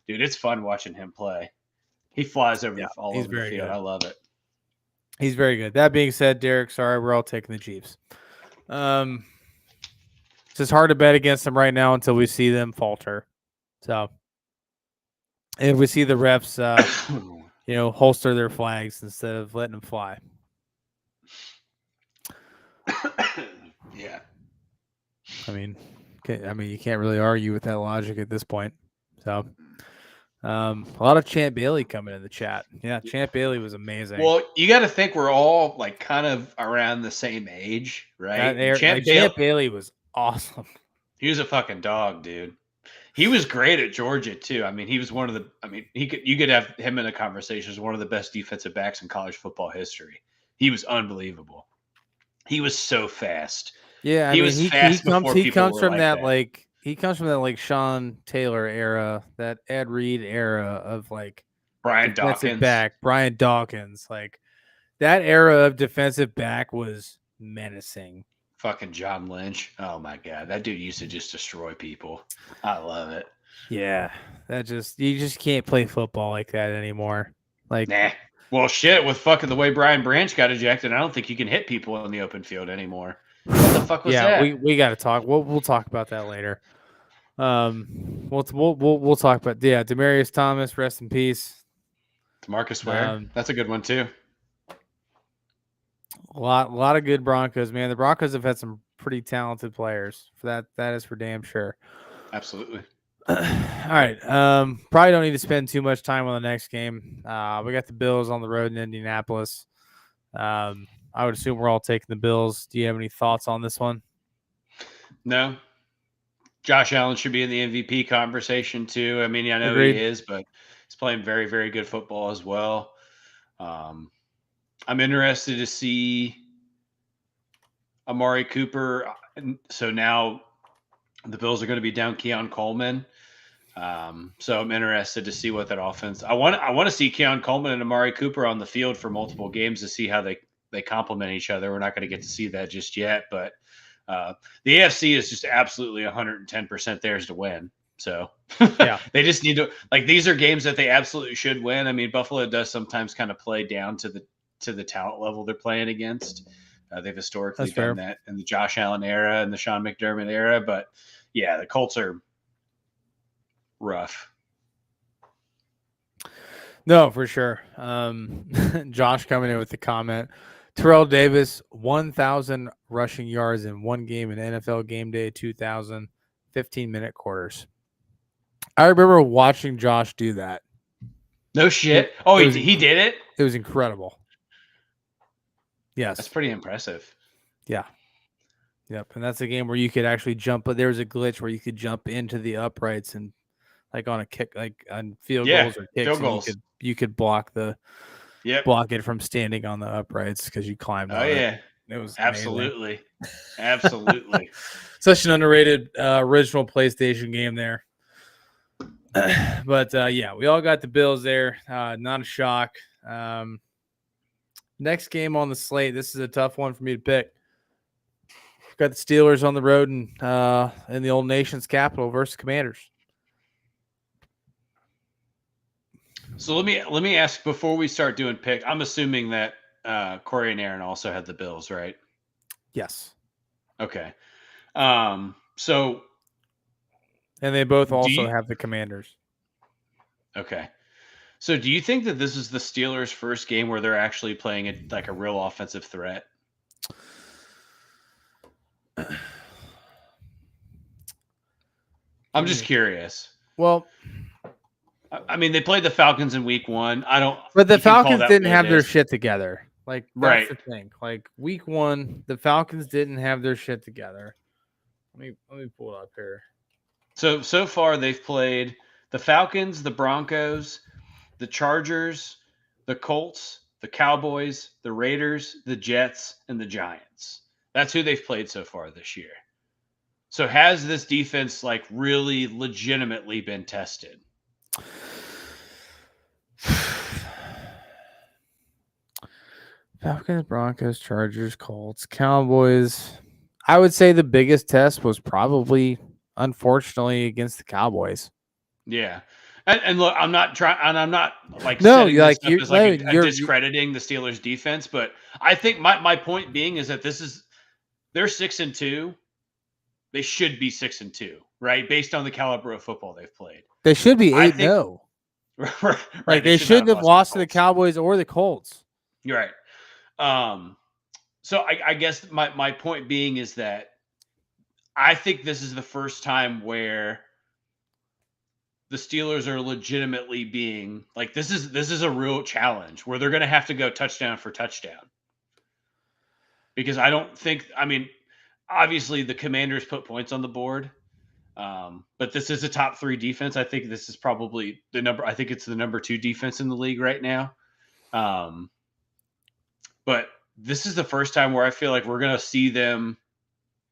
dude, it's fun watching him play. He flies over all over the field. Good. I love it. He's very good. That being said, Derek, sorry, we're all taking the Chiefs. It's just hard to bet against them right now until we see them falter. So if we see the refs, holster their flags instead of letting them fly. Yeah. I mean, you can't really argue with that logic at this point. So, a lot of Champ Bailey coming in the chat. Yeah, Champ Bailey was amazing. Well, you got to think we're all like kind of around the same age, right? Champ Bailey was awesome. He was a fucking dog, dude. He was great at Georgia too. I mean, he was one of the. I mean, you could have him in a conversation as one of the best defensive backs in college football history. He was unbelievable. He was so fast. Yeah, he comes from that Sean Taylor era, that Ed Reed era of like Brian Dawkins. Brian Dawkins. Like that era of defensive back was menacing. Fucking John Lynch. Oh my God. That dude used to just destroy people. I love it. Yeah. You just can't play football like that anymore. Like, nah. Well, shit, with fucking the way Brian Branch got ejected, I don't think you can hit people in the open field anymore. What the fuck was that? We got to talk. We'll talk about that later. We'll talk about Demaryius Thomas, rest in peace. DeMarcus Ware. That's a good one too. A lot of good Broncos, man. The Broncos have had some pretty talented players. That is for damn sure. Absolutely. All right. Probably don't need to spend too much time on the next game. We got the Bills on the road in Indianapolis. I would assume we're all taking the Bills. Do you have any thoughts on this one? No. Josh Allen should be in the MVP conversation too. I mean, I know Agreed. He is, but he's playing very, very good football as well. I'm interested to see Amari Cooper. So now the Bills are going to be down Keon Coleman. So I'm interested to see what that offense. I want to see Keon Coleman and Amari Cooper on the field for multiple games to see how they complement each other. We're not going to get to see that just yet, but the AFC is just absolutely 110% theirs to win. So yeah, they just need to these are games that they absolutely should win. I mean, Buffalo does sometimes kind of play down to the talent level they're playing against. They've historically done that in the Josh Allen era and the Sean McDermott era, but yeah, the Colts are rough. No, for sure. Josh coming in with the comment. Terrell Davis, 1,000 rushing yards in one game in NFL Game Day 2000, 15-minute quarters. I remember watching Josh do that. No shit. He did it? It was incredible. Yes. That's pretty impressive. Yeah. Yep. And that's a game where you could actually jump, but there was a glitch where you could jump into the uprights and like on a kick, like on field goals or kicks. Field goals. You could block it from standing on the uprights because you climbed on it. It was absolutely. Absolutely. Such an underrated original PlayStation game there. But we all got the Bills there. Not a shock. Next game on the slate. This is a tough one for me to pick. Got the Steelers on the road in the old nation's capital versus Commanders. So let me ask before we start doing pick. I'm assuming that Corey and Aaron also had the Bills, right? Yes. Okay. So. And they both also have the Commanders. Okay. So do you think that this is the Steelers' first game where they're actually playing a real offensive threat? I'm just curious. Well, I mean, they played the Falcons in week 1. But the Falcons didn't have their shit together. Like, that's the thing. Like, week 1, the Falcons didn't have their shit together. Let me pull it up here. So far they've played the Falcons, the Broncos, the Chargers, the Colts, the Cowboys, the Raiders, the Jets, and the Giants. That's who they've played so far this year. So has this defense really legitimately been tested? Falcons, Broncos, Chargers, Colts, Cowboys. I would say the biggest test was probably, unfortunately, against the Cowboys. Yeah. And look, I'm not trying, and I'm not like No, setting this like up you're, as like no, a you're discrediting the Steelers defense, but I think my point being is that they're 6-2. They should be 6-2, right? Based on the caliber of football they've played. they should be I 8-0. think No. right. Like They they should not shouldn't have have lost to the lost to the Colts. Cowboys or the Colts. You're right. So I guess my point being is that I think this is the first time where the Steelers are legitimately being like this is a real challenge where they're going to have to go touchdown for touchdown. Because I don't think, I mean, obviously the Commanders put points on the board, but this is a top 3 defense. I think this is probably I think it's the number 2 defense in the league right now. But this is the first time where I feel like we're going to see them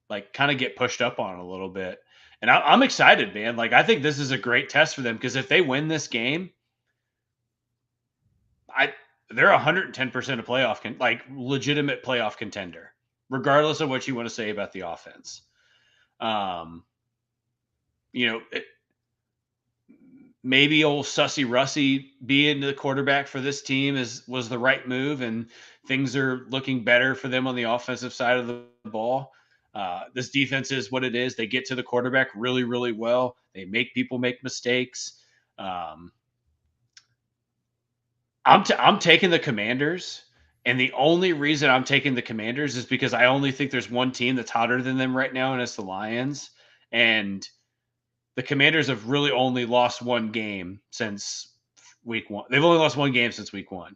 like kind of get pushed up on a little bit. And I'm excited, man. Like, I think this is a great test for them because if they win this game, they're 110% a playoff, like legitimate playoff contender, regardless of what you want to say about the offense. You know, maybe old Sussy Russy being the quarterback for this team was the right move, and things are looking better for them on the offensive side of the ball. This defense is what it is. They get to the quarterback really, really well. They make people make mistakes. I'm taking the Commanders, and the only reason I'm taking the Commanders is because I only think there's one team that's hotter than them right now, and it's the Lions. And the Commanders have really only lost one game since week 1. They've only lost one game since week 1,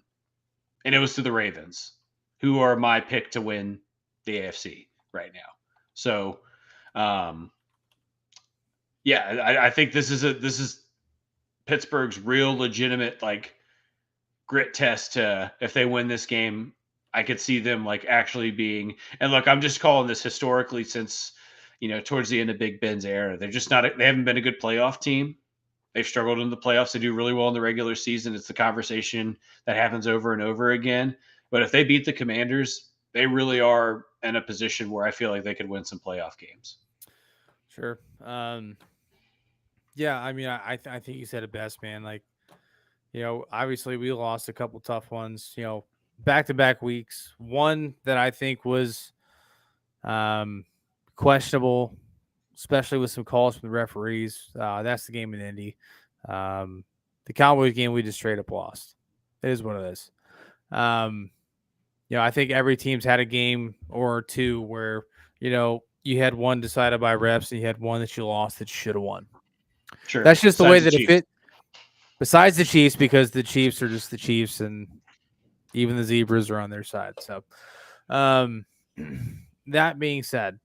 and it was to the Ravens, who are my pick to win the AFC right now. So, yeah, I think this is Pittsburgh's real legitimate like grit test to if they win this game. I could see them like actually being, and look, I'm just calling this historically since towards the end of Big Ben's era. They're just not they haven't been a good playoff team. They've struggled in the playoffs. They do really well in the regular season. It's the conversation that happens over and over again. But if they beat the Commanders, they really are in a position where I feel like they could win some playoff games. Sure. Yeah, I mean, I think you said it best, man. Like, obviously we lost a couple tough ones, back-to-back weeks. One that I think was questionable, especially with some calls from the referees. That's the game in Indy. The Cowboys game we just straight up lost. It is what it is. I think every team's had a game or two where, you had one decided by refs and you had one that you lost that you should have won. Sure. That's just the way that it fit. Besides the Chiefs, because the Chiefs are just the Chiefs and even the Zebras are on their side. So, that being said,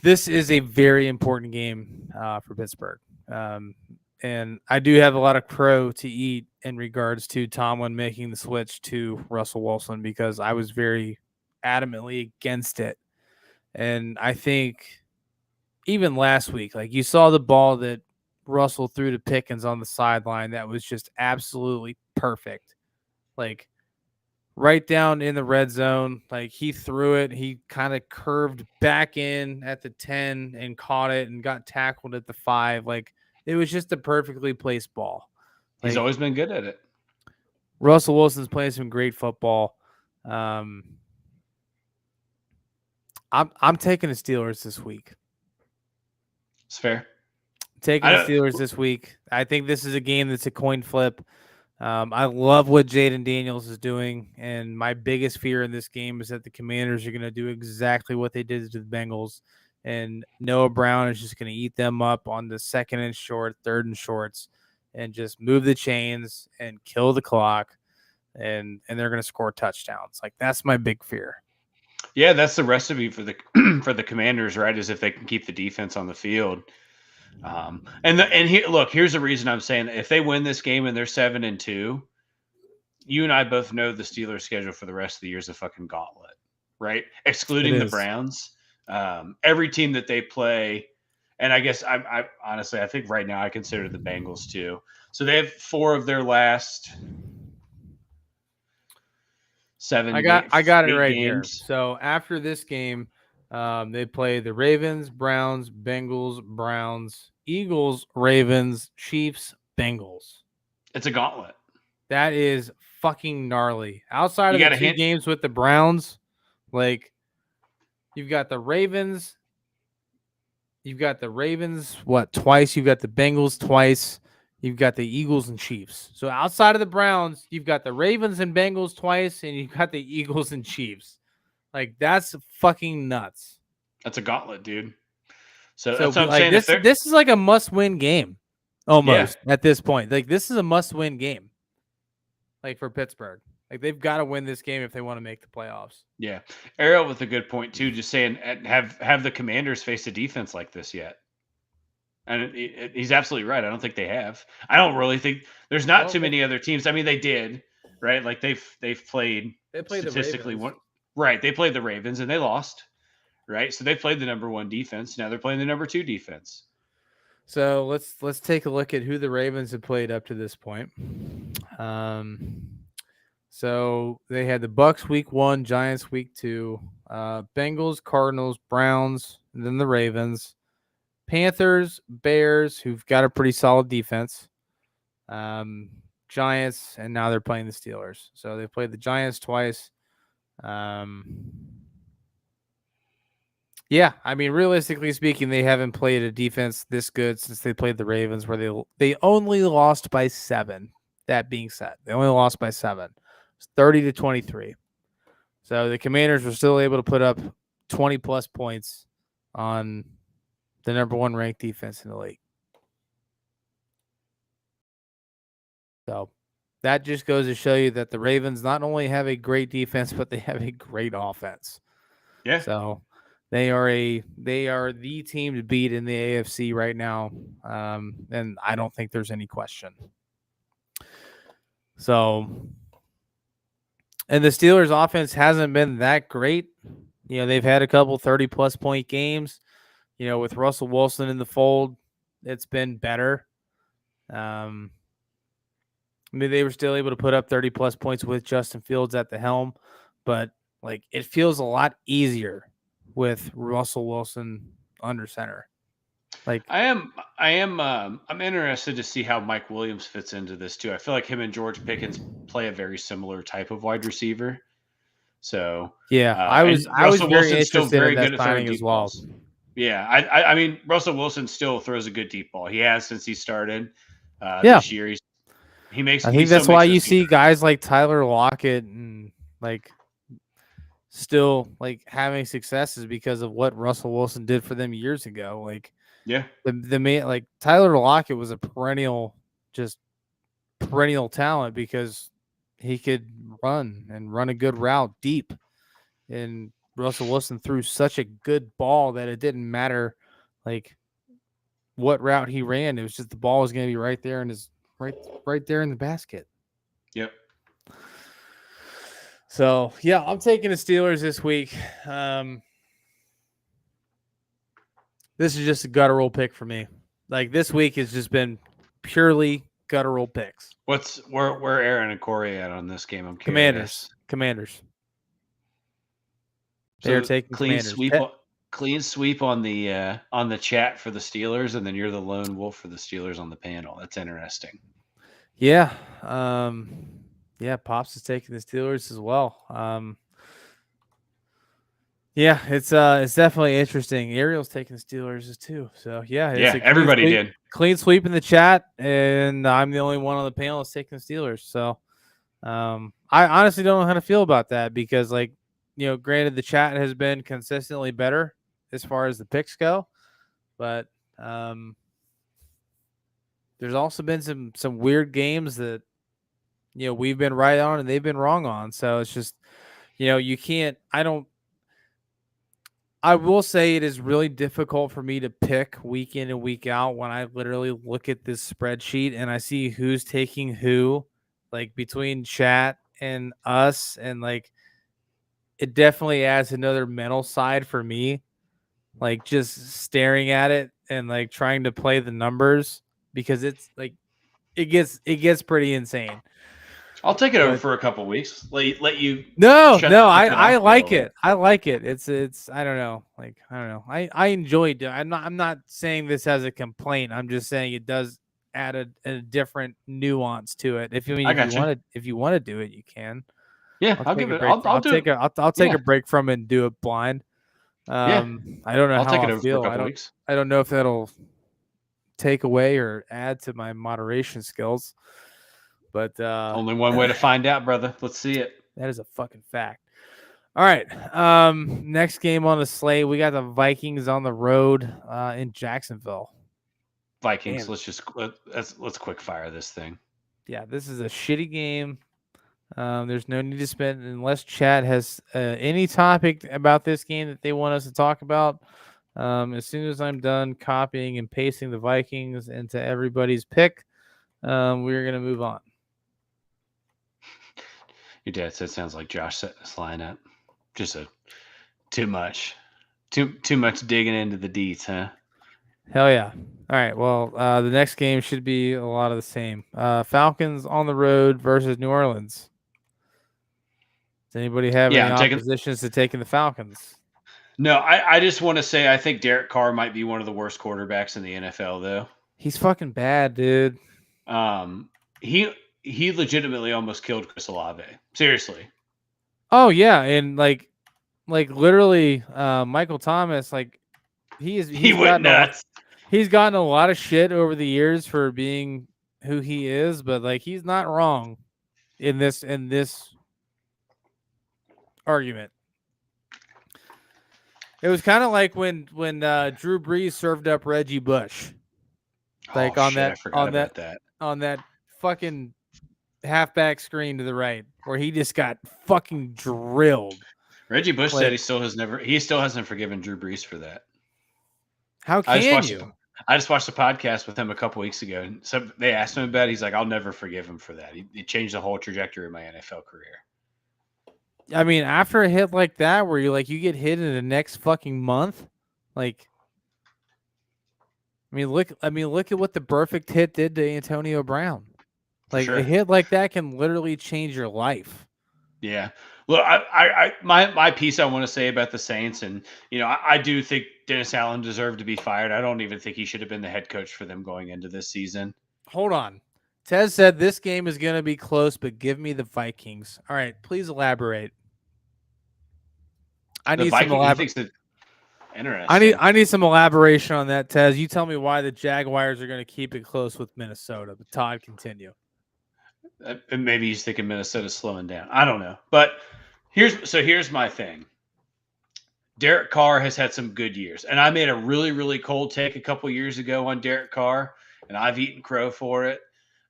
this is a very important game for Pittsburgh. And I do have a lot of crow to eat in regards to Tomlin making the switch to Russell Wilson because I was very adamantly against it. And I think even last week, like you saw the ball that Russell threw to Pickens on the sideline that was just absolutely perfect. Like right down in the red zone. Like he threw it. He kind of curved back in at the 10 and caught it and got tackled at the 5. Like it was just a perfectly placed ball. He's always been good at it. Russell Wilson's playing some great football. I'm taking the Steelers this week. It's fair. Taking the Steelers this week. I think this is a game that's a coin flip. I love what Jaden Daniels is doing, and my biggest fear in this game is that the Commanders are going to do exactly what they did to the Bengals, and Noah Brown is just going to eat them up on the 2nd and short, 3rd and shorts, and just move the chains and kill the clock, and they're going to score touchdowns. Like that's my big fear. Yeah, that's the recipe for the for the Commanders, right? Is if they can keep the defense on the field. Here's the reason I'm saying that if they win this game and they're 7-2, you and I both know the Steelers' schedule for the rest of the year is a fucking gauntlet, right? Excluding the Browns, every team that they play, and I guess I honestly I think right now I consider the Bengals too. So they have 4 of their last I got it right games. here. So after this game, they play the Ravens, Browns, Bengals, Browns, Eagles, Ravens, Chiefs, Bengals. It's a gauntlet. That is fucking gnarly. Outside You of the two games with the Browns, like you've got the Ravens. You've got the Ravens, twice? You've got the Bengals twice. You've got the Eagles and Chiefs. So outside of the Browns, you've got the Ravens and Bengals twice, and you've got the Eagles and Chiefs. Like, that's fucking nuts. That's a gauntlet, dude. So that's what I'm like saying. This is like a must-win game, almost at this point. Like, this is a must-win game. Like, for Pittsburgh. Like, they've got to win this game if they want to make the playoffs. Yeah. Ariel with a good point, too, just saying, have the Commanders faced a defense like this yet? And he's absolutely right. I don't think they have. I don't really think there's not too many other teams. I mean, they did, right? Like they've played statistically the Ravens. Right. They played the Ravens and they lost, right? So they played the number 1 defense. Now they're playing the number 2 defense. So let's take a look at who the Ravens have played up to this point. So they had the Bucks week 1, Giants week 2, Bengals, Cardinals, Browns, and then the Ravens, Panthers, Bears, who've got a pretty solid defense, Giants, and now they're playing the Steelers. So they played the Giants twice. Yeah, I mean, realistically speaking, they haven't played a defense this good since they played the Ravens, where they only lost by 7. That being said, they only lost by 7. It's 30-23. So the Commanders were still able to put up 20-plus points on the number 1 ranked defense in the league. So that just goes to show you that the Ravens not only have a great defense, but they have a great offense. Yeah. So they are the team to beat in the AFC right now, and I don't think there's any question. So, and the Steelers' offense hasn't been that great. You know, they've had a couple 30-plus point games. You know, with Russell Wilson in the fold, it's been better. I mean, they were still able to put up 30-plus points with Justin Fields at the helm, but like it feels a lot easier with Russell Wilson under center. Like I'm interested to see how Mike Williams fits into this too. I feel like him and George Pickens play a very similar type of wide receiver. So yeah, I was very interested in that signing as well. Balls. Yeah, I mean Russell Wilson still throws a good deep ball. He has since he started this year. He makes. I think that's why you see guys like Tyler Lockett and like still like having successes because of what Russell Wilson did for them years ago. Like, yeah, the man like Tyler Lockett was a perennial talent because he could run a good route deep, and Russell Wilson threw such a good ball that it didn't matter like what route he ran. It was just the ball was going to be right there and right there in the basket. Yep. So yeah, I'm taking the Steelers this week. This is just a guttural pick for me. Like this week has just been purely guttural picks. Where Aaron and Corey at on this game? I'm curious. Commanders. They're taking clean sweep on the chat for the Steelers, and then you're the lone wolf for the Steelers on the panel. That's interesting. Yeah. Yeah, Pops is taking the Steelers as well. Yeah, it's definitely interesting. Ariel's taking the Steelers too. So yeah, everybody did. Clean sweep in the chat, and I'm the only one on the panel that's taking the Steelers. So I honestly don't know how to feel about that because, like, you know, granted the chat has been consistently better as far as the picks go, but there's also been some weird games that, you know, we've been right on and they've been wrong on. So it's just, you know, you can't. I will say it is really difficult for me to pick week in and week out when I literally look at this spreadsheet and I see who's taking who, like between chat and us, and like it definitely adds another mental side for me, like just staring at it and like trying to play the numbers because it's like it gets pretty insane. I'll take it over for a couple weeks. Let you. No, I like it. I like it. It's I don't know. Like I don't know. I enjoyed it. I'm not saying this as a complaint. I'm just saying it does add a different nuance to it. If you want to do it, you can. Yeah, I'll give it. I'll do it. I'll take a break from it and do it blind. I don't know I'll how take it I'll over feel. for a couple weeks. I don't know if that'll take away or add to my moderation skills. But only one way to find out, brother. Let's see it. That is a fucking fact. All right. Next game on the slate, we got the Vikings on the road in Jacksonville. Vikings. Damn. Let's quick fire this thing. Yeah, this is a shitty game. There's no need to spend unless Chad has any topic about this game that they want us to talk about. As soon as I'm done copying and pasting the Vikings into everybody's pick, we're gonna move on. Your dad said sounds like Josh setting this lineup. Just too much digging into the deets, huh? Hell yeah. All right. Well, the next game should be a lot of the same. Falcons on the road versus New Orleans. Does anybody have any oppositions to taking the Falcons? No, I just want to say I think Derek Carr might be one of the worst quarterbacks in the NFL, though. He's fucking bad, dude. He legitimately almost killed Chris Olave. Seriously. Oh yeah, and like literally, Michael Thomas, like he went nuts. He's gotten a lot of shit over the years for being who he is, but like he's not wrong in this argument. It was kind of like when Drew Brees served up Reggie Bush, like on that fucking halfback screen to the right, where he just got fucking drilled. Reggie Bush said he still hasn't forgiven Drew Brees for that. How can you? I just watched a podcast with him a couple weeks ago, and so they asked him about it. He's like, "I'll never forgive him for that. He changed the whole trajectory of my NFL career." I mean, after a hit like that, where you get hit in the next fucking month, like, look at what the perfect hit did to Antonio Brown. Like a hit like that can literally change your life. Yeah. Look, my piece I want to say about the Saints, and I do think Dennis Allen deserved to be fired. I don't even think he should have been the head coach for them going into this season. Hold on. Tez said this game is going to be close, but give me the Vikings. All right, please elaborate. I need some elaboration. Interesting. I need some elaboration on that, Tez. You tell me why the Jaguars are going to keep it close with Minnesota. But Todd, continue. And maybe he's thinking Minnesota's slowing down. I don't know. But here's my thing. Derek Carr has had some good years. And I made a really, really cold take a couple years ago on Derek Carr, and I've eaten crow for it.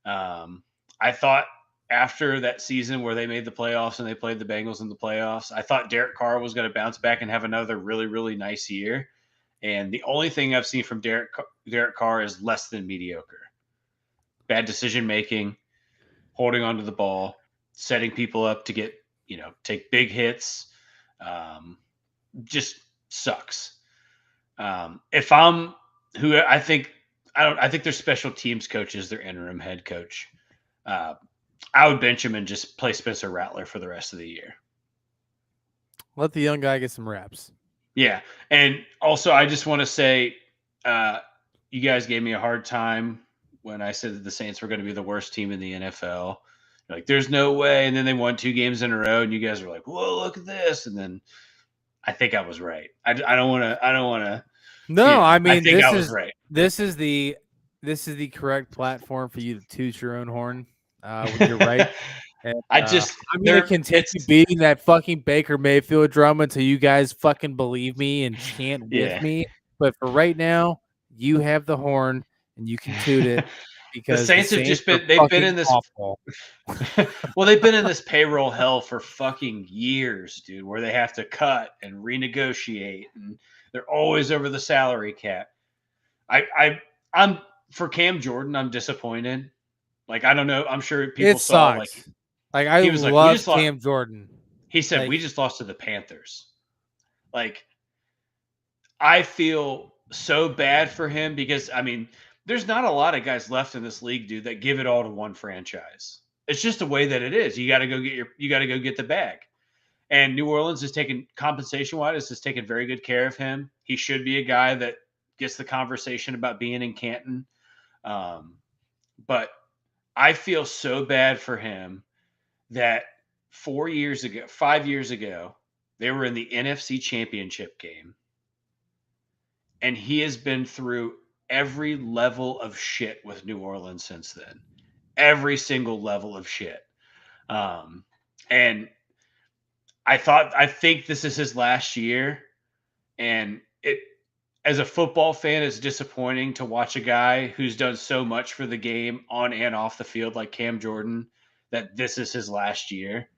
I thought after that season where they made the playoffs and they played the Bengals in the playoffs, I thought Derek Carr was going to bounce back and have another really, really nice year. And the only thing I've seen from Derek Carr is less than mediocre. Bad decision-making, holding onto the ball, setting people up to get, take big hits. Just sucks. If I'm who I think they're special teams coaches, their interim head coach. I would bench him and just play Spencer Rattler for the rest of the year. Let the young guy get some reps. Yeah. And also, I just want to say, you guys gave me a hard time when I said that the Saints were going to be the worst team in the NFL. Like, there's no way. And then they won 2 games in a row, and you guys were like, "Whoa, look at this!" And then I think I was right. I don't want to. No, I mean, I think I was right. This is the correct platform for you to toot your own horn. When you're right. And, I'm going to continue beating that fucking Baker Mayfield drum until you guys fucking believe me and chant with me. But for right now, you have the horn and you can toot it because the Saints have just been they've been in this awful. Well, they've been in this payroll hell for fucking years, dude, where they have to cut and renegotiate, and they're always over the salary cap. I'm for Cam Jordan, I'm disappointed. Like, I don't know. I'm sure people saw sucks. I love Cam Jordan. He said, we just lost to the Panthers. Like, I feel so bad for him because, there's not a lot of guys left in this league, dude, that give it all to one franchise. It's just the way that it is. You got to go get the bag. And New Orleans is taking compensation-wise, has taken very good care of him. He should be a guy that gets the conversation about being in Canton. But I feel so bad for him that 5 years ago, they were in the NFC Championship game. And he has been through every level of shit with New Orleans since then. Every single level of shit. And I think this is his last year. And as a football fan, it's disappointing to watch a guy who's done so much for the game on and off the field like Cam Jordan, that this is his last year.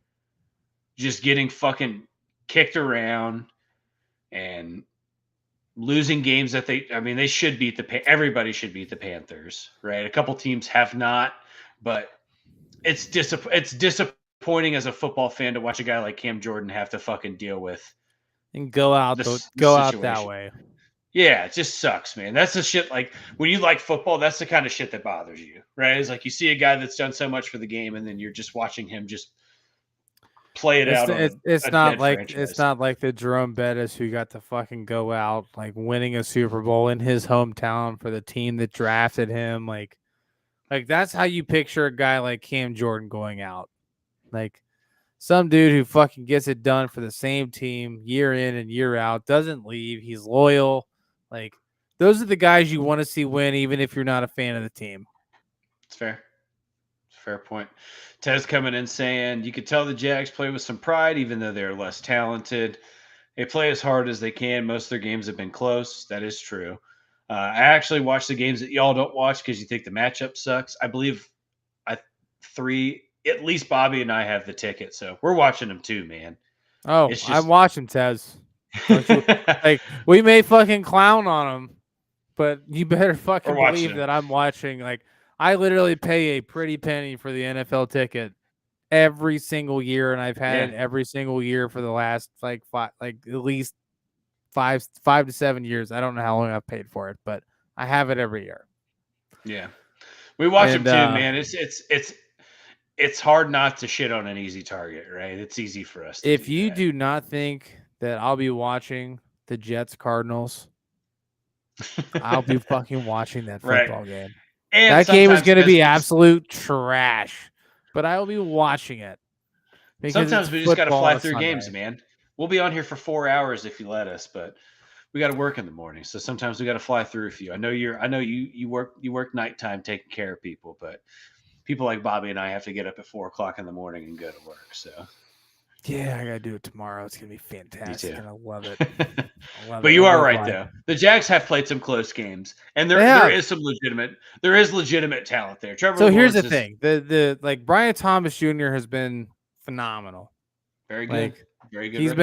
Just getting fucking kicked around and losing games that they should beat everybody should beat the Panthers, right? A couple teams have not, but it's disappointing as a football fan to watch a guy like Cam Jordan have to fucking deal with and go out that way. Yeah, it just sucks, man. That's the shit. Like when you like football, that's the kind of shit that bothers you, right? It's like you see a guy that's done so much for the game, and then you're just watching him just play it out. It's not like the Jerome Bettis who got to fucking go out like winning a Super Bowl in his hometown for the team that drafted him. Like that's how you picture a guy like Cam Jordan going out. Like some dude who fucking gets it done for the same team year in and year out, doesn't leave. He's loyal. Like those are the guys you want to see win, even if you're not a fan of the team. It's fair. Fair point. Tez coming in saying, you could tell the Jags play with some pride, even though they're less talented. They play as hard as they can. Most of their games have been close. That is true. I actually watch the games that y'all don't watch because you think the matchup sucks. I believe at least Bobby and I have the ticket, so we're watching them too, man. Oh, I'm watching Tez. Like we may fucking clown on them, but you better fucking believe that I'm watching. Like I literally pay a pretty penny for the NFL ticket every single year, and I've had it every single year for the last at least five to 7 years. I don't know how long I've paid for it, but I have it every year. Yeah, we watch them too, man. It's hard not to shit on an easy target, right? It's easy for us. If you do not think that I'll be watching the Jets Cardinals, I'll be fucking watching that football game. And that game is going to be absolute trash, but I will be watching it. Sometimes we just got to fly through games, man. We'll be on here for 4 hours if you let us, but we got to work in the morning, so sometimes we got to fly through a few. I know you work nighttime taking care of people, but people like Bobby and I have to get up at 4 o'clock in the morning and go to work. So yeah, I gotta do it tomorrow. It's gonna be fantastic, and I love it. But you are right, though. The Jags have played some close games, and there is legitimate talent there. Trevor. So here's the thing: the Brian Thomas Jr. has been phenomenal. Very good. Very good. He's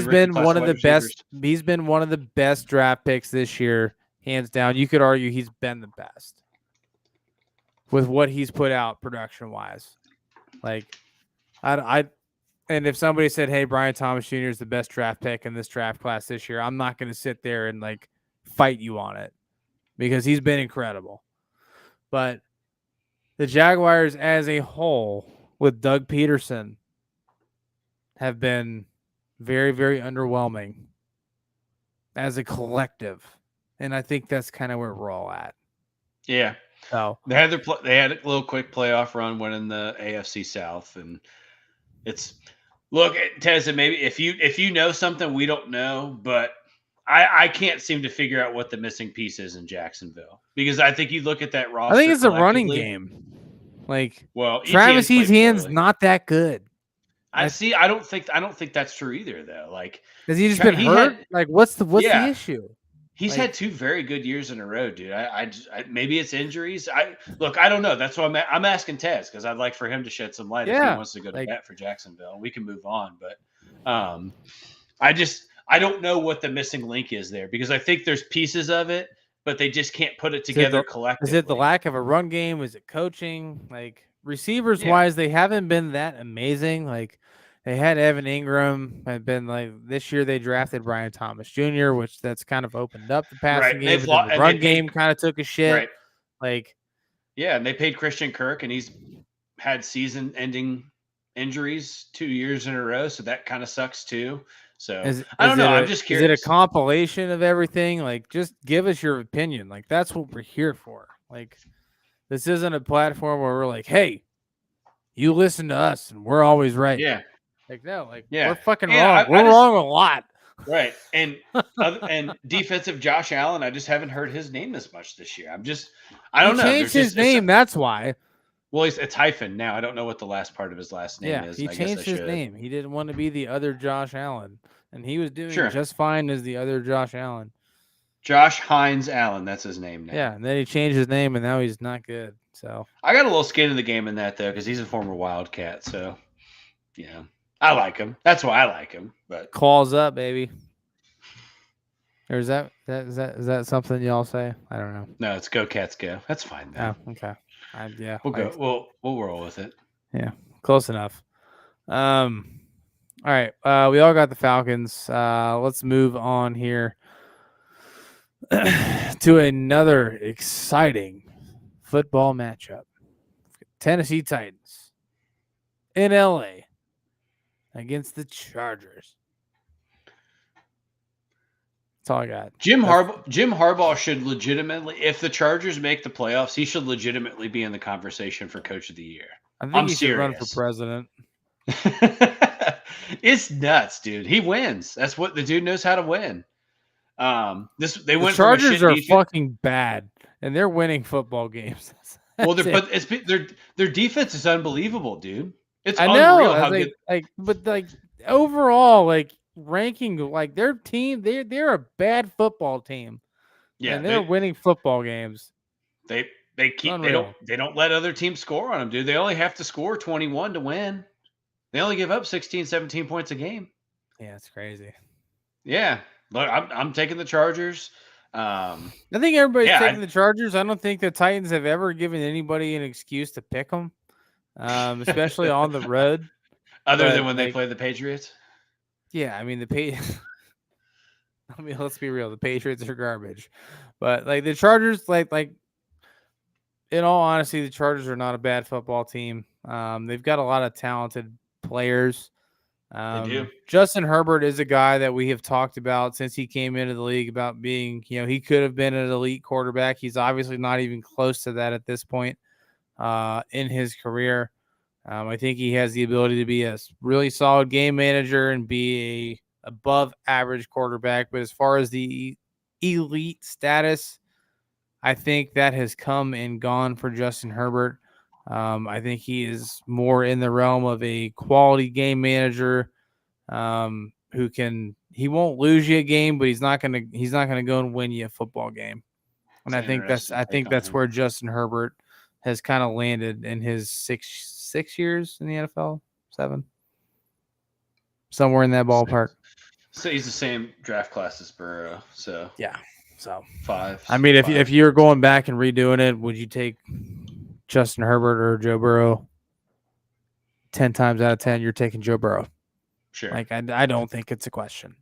been one of the best. He's been one of the best draft picks this year, hands down. You could argue he's been the best with what he's put out production wise. Like, and if somebody said, "Hey, Brian Thomas Jr. is the best draft pick in this draft class this year," I'm not going to sit there and fight you on it because he's been incredible. But the Jaguars as a whole with Doug Peterson have been very, very underwhelming as a collective. And I think that's kind of where we're all at. Yeah. So they had a little quick playoff run winning the AFC South, and look, Tez, maybe if you know something we don't know, but I can't seem to figure out what the missing piece is in Jacksonville, because I think you look at that roster. I think it's a running game. Travis Etienne's not that good. I don't think that's true either, though. Has he just been hurt? What's the issue? He's had 2 very good years in a row, dude. I maybe it's injuries. I don't know. That's why I'm asking Tez, because I'd like for him to shed some light if he wants to go to bat for Jacksonville. We can move on, but I don't know what the missing link is there, because I think there's pieces of it, but they just can't put it together collectively. Is it the lack of a run game? Is it coaching? Receivers wise, they haven't been that amazing. They had Evan Ingram, had been this year they drafted Brian Thomas Jr., which that's kind of opened up the passing game. The run game kind of took a shit. Right. And they paid Christian Kirk, and he's had season-ending injuries 2 years in a row, so that kind of sucks too. So I don't know. I'm just curious. Is it a compilation of everything? Like, just give us your opinion. Like, that's what we're here for. Like, this isn't a platform where we're like, hey, you listen to us and we're always right. Yeah. Like, no, like Yeah. we're fucking wrong. We're wrong a lot. Right. And defensive Josh Allen, I just haven't heard his name as much this year. I don't know. He changed his name. That's why. Well, it's hyphen now. I don't know what the last part of his last name is. He changed his name. He didn't want to be the other Josh Allen, and he was doing just fine as the other Josh Allen. Josh Hines Allen, that's his name now. Yeah, and then he changed his name, and now he's not good. So I got a little skin in the game in that though, because he's a former Wildcat. So I like him. That's why I like him. But claws up, baby. Or is that something y'all say? I don't know. No, it's go Cats go. That's fine though. Oh, okay. Yeah, we'll go. We'll roll with it. Yeah, close enough. All right. We all got the Falcons. Let's move on here to another exciting football matchup. Tennessee Titans in LA against the Chargers. That's all I got. Jim Harbaugh should legitimately, if the Chargers make the playoffs, he should legitimately be in the conversation for Coach of the Year. I think he should run for president. It's nuts, dude. He wins. That's what the dude knows how to win. The Chargers are fucking bad, and they're winning football games. Well, their defense is unbelievable, dude. It's unreal how good. But overall, ranking, their team, they're a bad football team. Yeah, and they're winning football games. They don't let other teams score on them, dude. They only have to score 21 to win. They only give up 16, 17 points a game. Yeah, it's crazy. Yeah, look, I'm taking the Chargers. I think everybody's taking the Chargers. I don't think the Titans have ever given anybody an excuse to pick them, especially on the road. Other than when they play the Patriots. Yeah, I mean let's be real. The Patriots are garbage, but the Chargers, in all honesty, the Chargers are not a bad football team. They've got a lot of talented players. They do. Justin Herbert is a guy that we have talked about since he came into the league about being, he could have been an elite quarterback. He's obviously not even close to that at this point in his career. I think he has the ability to be a really solid game manager and be a above average quarterback. But as far as the elite status, I think that has come and gone for Justin Herbert. I think he is more in the realm of a quality game manager he won't lose you a game, but he's not gonna go and win you a football game. And I think that's where Justin Herbert has kind of landed in his six years in the NFL, 7, somewhere in that ballpark. So he's the same draft class as Burrow. So yeah, so 5. I mean, if you're going back and redoing it, would you take Justin Herbert or Joe Burrow? 10 times out of 10, you're taking Joe Burrow. Sure. I don't think it's a question.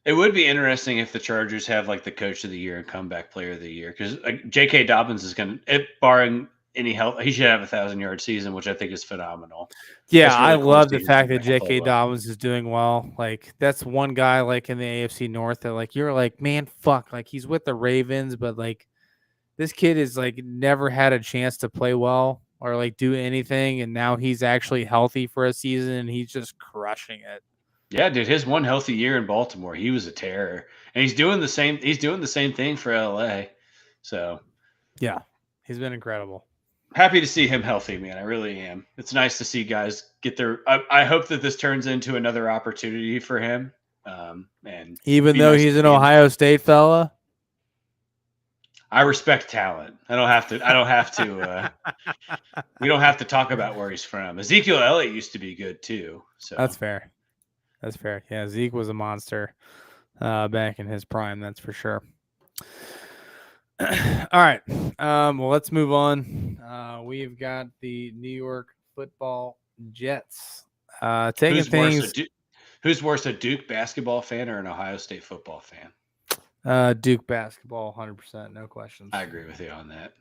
It would be interesting if the Chargers have the coach of the year and comeback player of the year, because J.K. Dobbins is going to, barring any health, he should have a 1,000-yard season, which I think is phenomenal. Yeah, really I love the fact that J.K. Dobbins is doing well. That's one guy in the AFC North that you're man, fuck, he's with the Ravens, but this kid is never had a chance to play well or do anything, and now he's actually healthy for a season and he's just crushing it. Yeah, dude, his one healthy year in Baltimore, he was a terror, and he's doing the same thing for LA. So, yeah, he's been incredible. Happy to see him healthy, man. I really am. It's nice to see guys get their. I hope that this turns into another opportunity for him. And even though he's an Ohio State fella, I respect talent. I don't have to. We don't have to talk about where he's from. Ezekiel Elliott used to be good too. So that's fair. That's fair. Yeah, Zeke was a monster back in his prime. That's for sure. All right. Well, let's move on. We've got the New York Football Jets taking things. Who's worse, a Duke basketball fan or an Ohio State football fan? Duke basketball, 100%, no questions. I agree with you on that.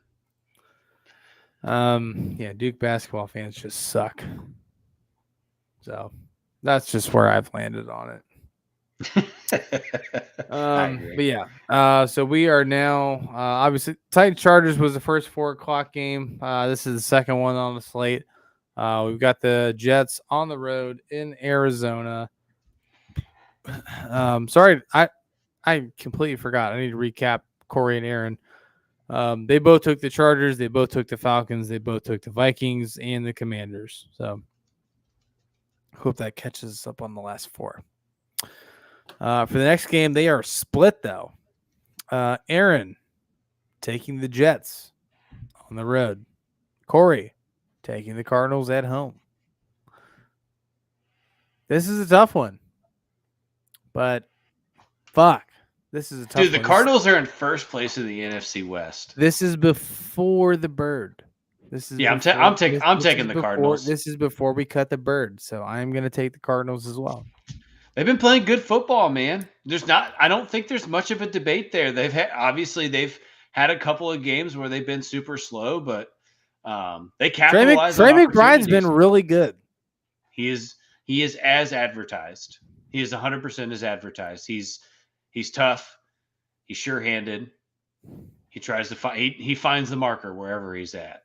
Yeah, Duke basketball fans just suck. So that's just where I've landed on it. I agree. But yeah, so we are now obviously Titan Chargers was the first 4:00 game. This is the second one on the slate. We've got the Jets on the road in Arizona. Sorry, I completely forgot. I need to recap Corey and Aaron. They both took the Chargers, they both took the Falcons, they both took the Vikings and the Commanders. So hope that catches us up on the last four. For the next game, they are split though. Aaron taking the Jets on the road. Corey taking the Cardinals at home. This is a tough one. But fuck. This is a tough one. Dude, the Cardinals are in first place in the NFC West. This is before the bird. This is I'm taking the Cardinals. This is before we cut the bird, so I'm going to take the Cardinals as well. They've been playing good football, man. I don't think there's much of a debate there. They've had a couple of games where they've been super slow, but they capitalize. Trey McBride's been really good. He is as advertised. He is 100% as advertised. He's tough. He's sure-handed. He tries to find. He finds the marker wherever he's at.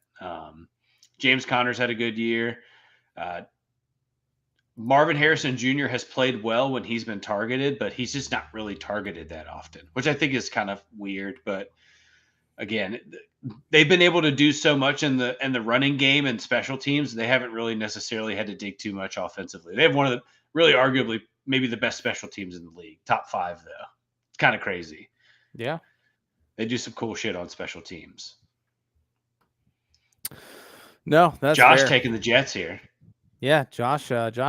James Conner's had a good year. Marvin Harrison Jr. has played well when he's been targeted, but he's just not really targeted that often, which I think is kind of weird. But again, they've been able to do so much in the running game and special teams. They haven't really necessarily had to dig too much offensively. They have one of the really arguably maybe the best special teams in the league. Top 5 though. It's kind of crazy. Yeah. They do some cool shit on special teams. No, that's Josh fair. taking the Jets here. Yeah, Josh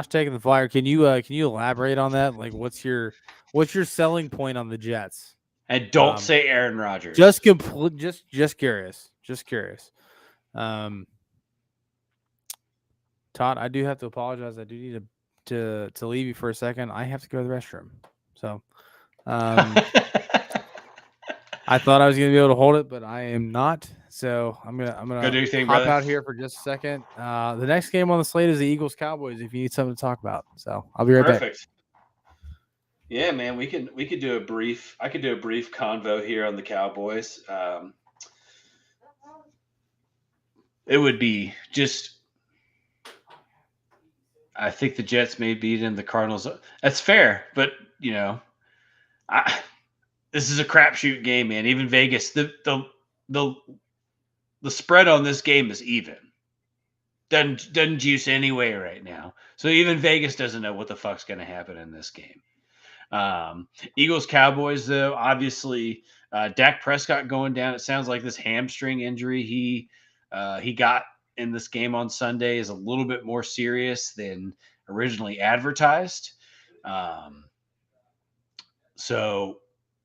taking the Flyer. Can you elaborate on that? Like, what's your selling point on the Jets? And don't say Aaron Rodgers. Just curious. Just curious. Todd, I do have to apologize. I do need to leave you for a second. I have to go to the restroom. So, I thought I was going to be able to hold it, but I am not. So I'm gonna hop out here for just a second. The next game on the slate is the Eagles Cowboys. If you need something to talk about, so I'll be right back. Yeah, man, we could do a brief. I could do a brief convo here on the Cowboys. It would be just. I think the Jets may beat in the Cardinals. That's fair, but this is a crapshoot game, man. Even Vegas, the spread on this game is even. Doesn't juice anyway right now. So even Vegas doesn't know what the fuck's going to happen in this game. Eagles Cowboys though, obviously Dak Prescott going down. It sounds like this hamstring injury he got in this game on Sunday is a little bit more serious than originally advertised. So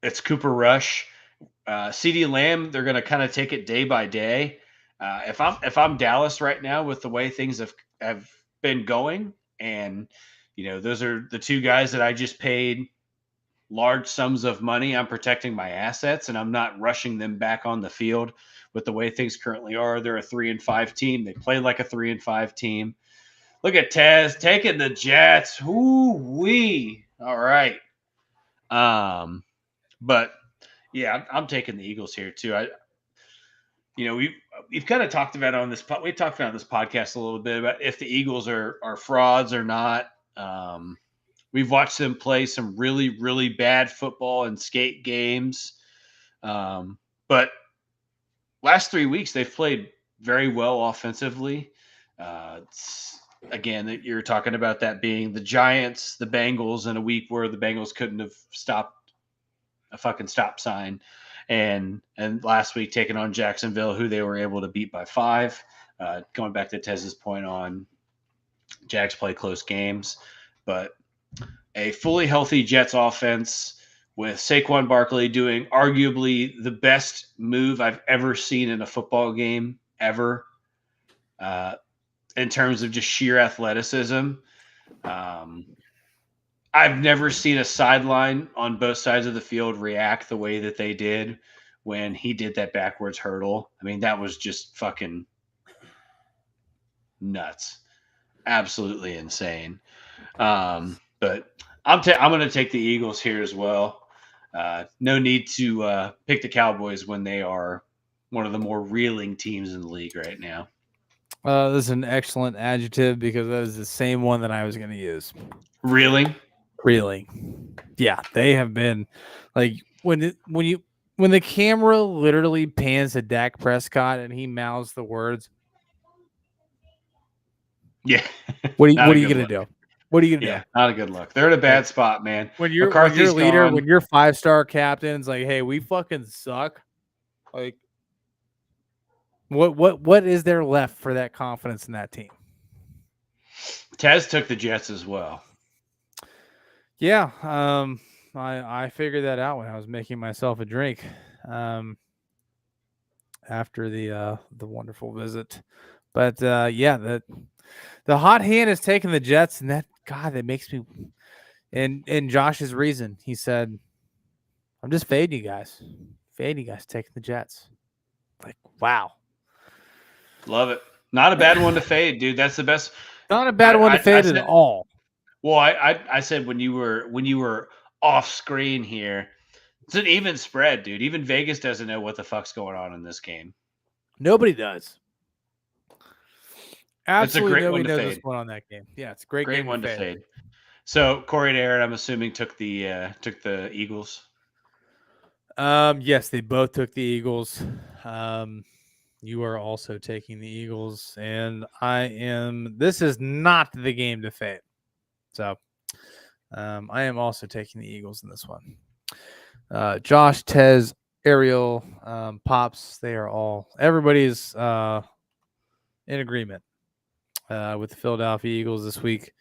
it's Cooper Rush. CeeDee Lamb, they're going to kind of take it day by day. If I'm Dallas right now with the way things have been going, and those are the two guys that I just paid large sums of money. I'm protecting my assets, and I'm not rushing them back on the field with the way things currently are. They're a 3-5 team. They play like a 3-5 team. Look at Tez taking the Jets. Woo-wee. All right. But yeah, I'm taking the Eagles here too. We've kind of talked about on this. We talked about on this podcast a little bit about if the Eagles are frauds or not. We've watched them play some really, really bad football and skate games. But last 3 weeks, they've played very well offensively. Again, you're talking about that being the Giants, the Bengals, in a week where the Bengals couldn't have stopped a fucking stop sign. And last week taking on Jacksonville, who they were able to beat by 5. Going back to Tez's point on Jags play close games. But a fully healthy Jets offense with Saquon Barkley doing arguably the best move I've ever seen in a football game ever, in terms of just sheer athleticism. I've never seen a sideline on both sides of the field react the way that they did when he did that backwards hurdle. I mean, that was just fucking nuts, absolutely insane. But I'm going to take the Eagles here as well. No need to pick the Cowboys when they are one of the more reeling teams in the league right now. This is an excellent adjective because that is the same one that I was going to use. Reeling? Reeling. Yeah, they have been like when the camera literally pans to Dak Prescott and he mouths the words. Yeah. What are you going to do? What are you going to do? Not a good look. They're in a bad spot, man. When your leader, when your 5-star captain's like, "Hey, we fucking suck." Like what is there left for that confidence in that team? Tez took the Jets as well. Yeah, I figured that out when I was making myself a drink after the wonderful visit. But yeah, the hot hand is taking the Jets, and that makes me. And Josh's reason, he said, "I'm just fading you guys, taking the Jets." Like, wow, love it. Not a bad one to fade, dude. That's the best. Not a bad one to fade at all. Well, I said when you were off screen here, it's an even spread, dude. Even Vegas doesn't know what the fuck's going on in this game. Nobody does. Absolutely nobody knows what's going on in that game. Yeah, it's a great game one to fade. So Corey and Aaron, I'm assuming took the Eagles. Yes, they both took the Eagles. You are also taking the Eagles, and I am. This is not the game to fade. So, I am also taking the Eagles in this one. Josh, Tez, Ariel, Pops, they are all. Everybody's in agreement with the Philadelphia Eagles this week.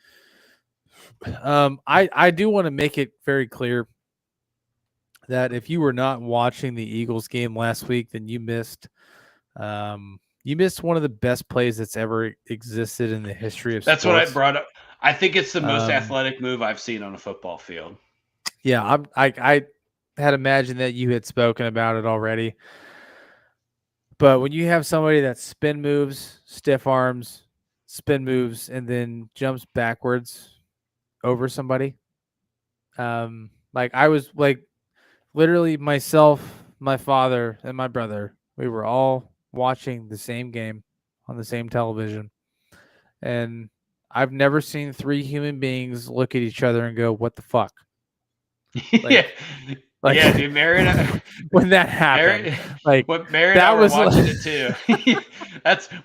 I do want to make it very clear that if you were not watching the Eagles game last week, then you missed one of the best plays that's ever existed in the history of sports. That's what I brought up. I think it's the most athletic move I've seen on a football field. Yeah, I had imagined that you had spoken about it already. But when you have somebody that spin moves, stiff arms, spin moves, and then jumps backwards over somebody, like I was like literally myself, my father, and my brother, we were all watching the same game on the same television. And I've never seen three human beings look at each other and go, "What the fuck?" Yeah, dude, Mary and I, when that happened, Mary and I were watching it too.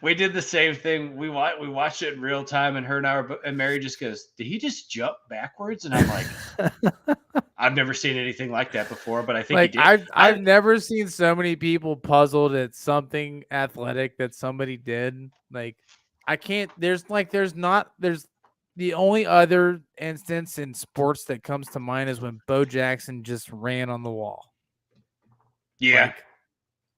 We did the same thing. We watched it in real time, and her and I were, and Mary just goes, "Did he just jump backwards?" And I'm like, I've never seen anything like that before, but I think he did. I've never seen so many people puzzled at something athletic that somebody did. Like, I can't. There's the only other instance in sports that comes to mind is when Bo Jackson just ran on the wall. Yeah,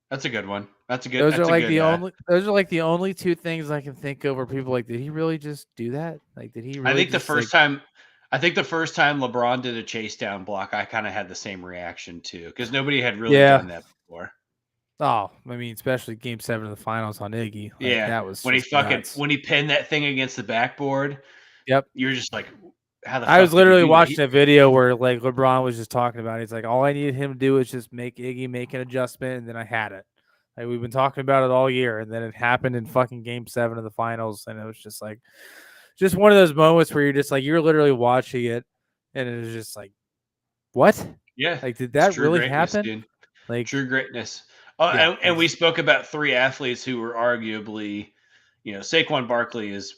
that's a good one. Those are like the only two things I can think of where people like, did he really just do that? Like, did he really? I think the first time LeBron did a chase down block, I kind of had the same reaction too, because nobody had really done that before. Oh, I mean, especially Game 7 of the finals on Iggy. Like, that was when he pinned that thing against the backboard. Yep, you're just like, how the fuck I was literally watching a video where like LeBron was just talking about it. He's like, all I needed him to do is just make Iggy make an adjustment, and then I had it. Like, we've been talking about it all year, and then it happened in fucking Game 7 of the finals, and it was just like, just one of those moments where you're just like, you're literally watching it, and it was just like, what? Yeah, like, did that really happen? Dude. Like, true greatness. And we spoke about three athletes who were arguably, Saquon Barkley is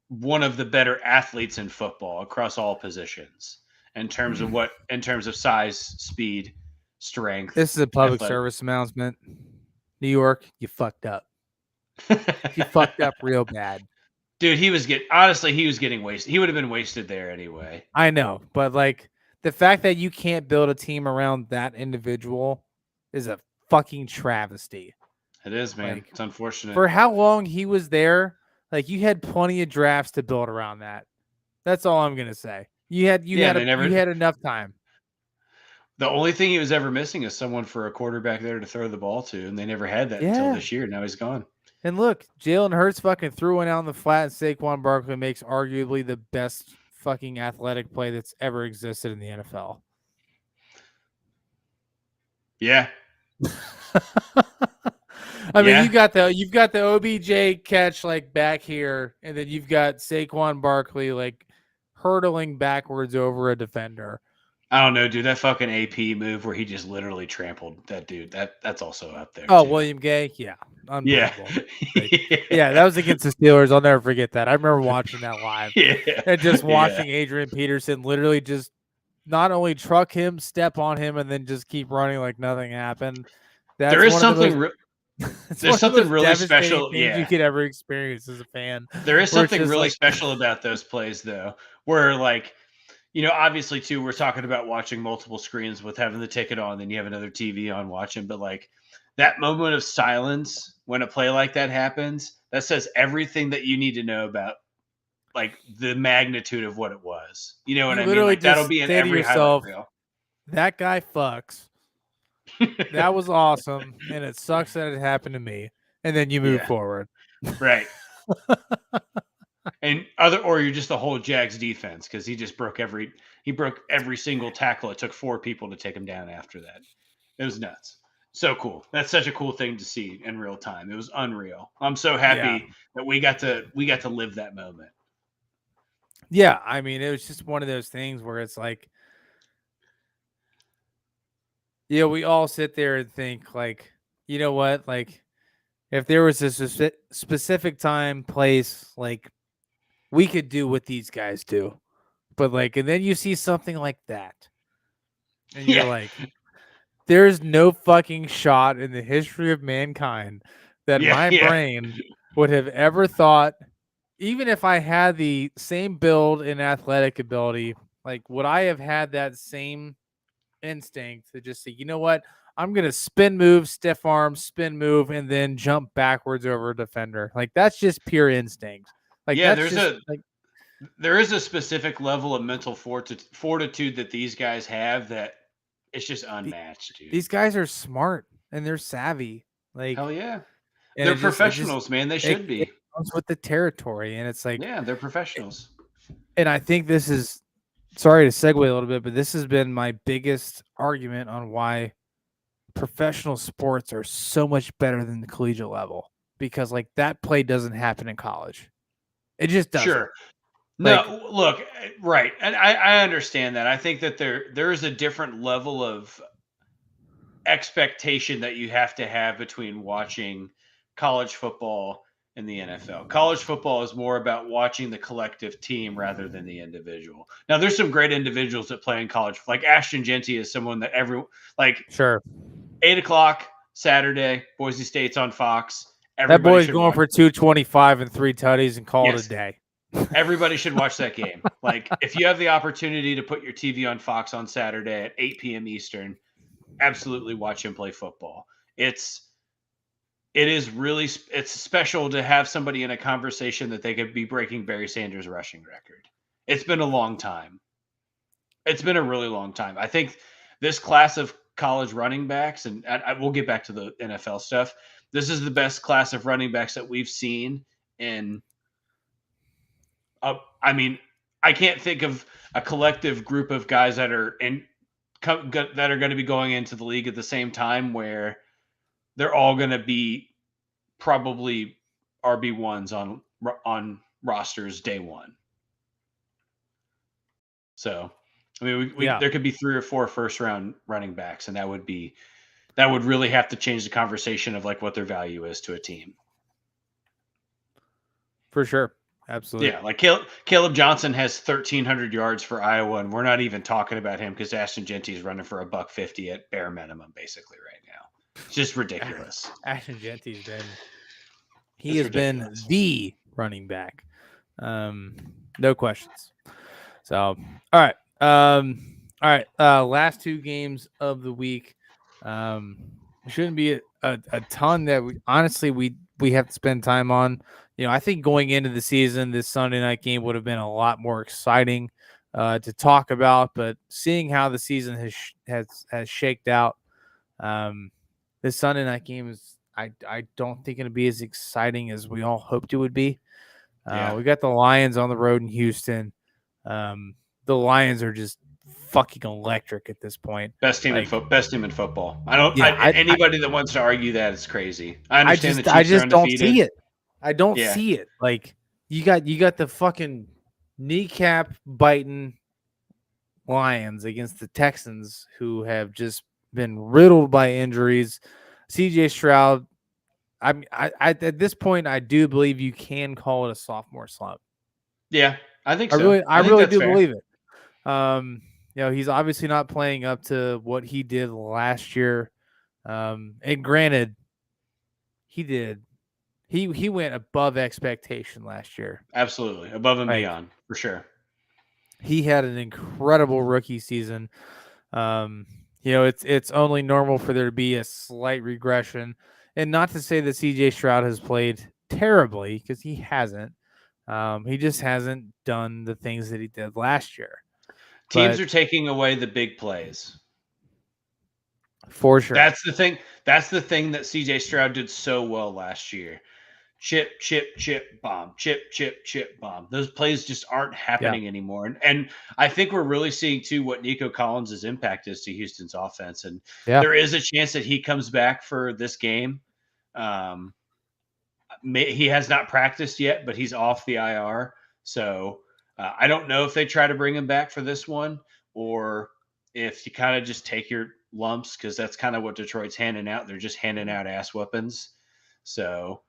one of the better athletes in football across all positions in terms of size, speed, strength. This is a public service announcement. New York, you fucked up. You fucked up real bad. Dude, he was getting wasted. He would have been wasted there anyway. I know, but like the fact that you can't build a team around that individual is a fucking travesty. It is, man. It's unfortunate. For how long he was there, like, you had plenty of drafts to build around that. That's all I'm gonna say. You had enough time. The only thing he was ever missing is someone for a quarterback there to throw the ball to, and they never had that until this year. Now he's gone. And look, Jalen Hurts fucking threw one out on the flat, and Saquon Barkley makes arguably the best fucking athletic play that's ever existed in the NFL. Yeah. I mean, you've got the OBJ catch like back here, and then you've got Saquon Barkley like hurtling backwards over a defender. I don't know, dude. That fucking AP move where he just literally trampled that dude. That's also up there. Oh, too. William Gay, yeah, unbelievable. Yeah. Yeah, that was against the Steelers. I'll never forget that. I remember watching that live. Yeah. And just watching Adrian Peterson literally just not only truck him, step on him, and then just keep running like nothing happened. There is something. There's something really special. Things you could ever experience as a fan. There is something really special about those plays, though, where like, you know, obviously too, we're talking about watching multiple screens with having the ticket on, then you have another TV on watching, but like that moment of silence when a play like that happens, that says everything that you need to know about like the magnitude of what it was. You know what I mean? Like that'll be in every highlight reel. That guy fucks. That was awesome, and it sucks that it happened to me. And then you move forward, right? And or you're just the whole Jags defense because he broke every single tackle. It took 4 people to take him down after that. It was nuts. So cool. That's such a cool thing to see in real time. It was unreal. I'm so happy that we got to live that moment. Yeah, I mean, it was just one of those things where it's like, yeah, we all sit there and think like, you know what? Like, if there was a specific time, place, like we could do what these guys do. But like, and then you see something like that, and you're like, there's no fucking shot in the history of mankind that my brain would have ever thought, even if I had the same build and athletic ability, like would I have had that same instinct to just say, you know what, I'm going to spin move, stiff arm, spin move, and then jump backwards over a defender. Like that's just pure instinct. Like there is a specific level of mental fortitude that these guys have that it's just unmatched, dude. These guys are smart and they're savvy. Like hell yeah. They're professionals, man. They should be. It comes with the territory, and it's like they're professionals. And I think this is, sorry to segue a little bit, but this has been my biggest argument on why professional sports are so much better than the collegiate level, because like that play doesn't happen in college. It just doesn't. Sure. No, look, right. And I understand that. I think that there is a different level of expectation that you have to have between watching college football and the NFL. College football is more about watching the collective team rather than the individual. Now, there's some great individuals that play in college. Like Ashton Jeanty is someone that sure. 8:00 Saturday, Boise State's on Fox. That boy's going for 225 and 3 tutties and call it a day. Everybody should watch that game. Like, if you have the opportunity to put your TV on Fox on Saturday at 8 p.m. Eastern, absolutely watch him play football. It's special to have somebody in a conversation that they could be breaking Barry Sanders' rushing record. It's been a long time. It's been a really long time. I think this class of college running backs, and we'll get back to the NFL stuff, this is the best class of running backs that we've seen in I mean, I can't think of a collective group of guys that are going to be going into the league at the same time where they're all going to be probably RB1s on rosters day one. So, I mean, there could be 3 or 4 first round running backs, and that would really have to change the conversation of like what their value is to a team. For sure. Absolutely. Yeah, like Caleb Johnson has 1,300 yards for Iowa, and we're not even talking about him because Ashton Jeanty is running for $150 at bare minimum, basically right now. It's just ridiculous. Ashton Jeanty has been the running back, no questions. So, all right. Last 2 games of the week. Shouldn't be a ton that we have to spend time on. You know, I think going into the season, this Sunday night game would have been a lot more exciting to talk about. But seeing how the season has shaked out, this Sunday night game is I don't think it'll be as exciting as we all hoped it would be. Yeah. We got the Lions on the road in Houston. The Lions are just fucking electric at this point. Best team in football. Yeah, Anybody that wants to argue that is crazy. I understand the I Chiefs are just don't undefeated. see it. I don't Yeah. see it. Like you got the fucking kneecap biting Lions against the Texans, who have just been riddled by injuries. CJ Stroud, I at this point, I do believe you can call it a sophomore slump. Yeah, I think so. I think really that's do fair. believe it. He's obviously not playing up to what he did last year. And granted, he went above expectation last year. Absolutely. Above and beyond, for sure. He had an incredible rookie season. It's only normal for there to be a slight regression, and not to say that CJ Stroud has played terribly, because he hasn't. He just hasn't done the things that he did last year. Teams are taking away the big plays. For sure. That's the thing. That's the thing that CJ Stroud did so well last year. Chip, chip, chip, bomb. Chip, chip, chip, bomb. Those plays just aren't happening anymore. And I think we're really seeing, too, what Nico Collins' impact is to Houston's offense. And there is a chance that he comes back for this game. He has not practiced yet, but he's off the IR. So I don't know if they try to bring him back for this one, or if you kind of just take your lumps, because that's kind of what Detroit's handing out. They're just handing out ass weapons. So,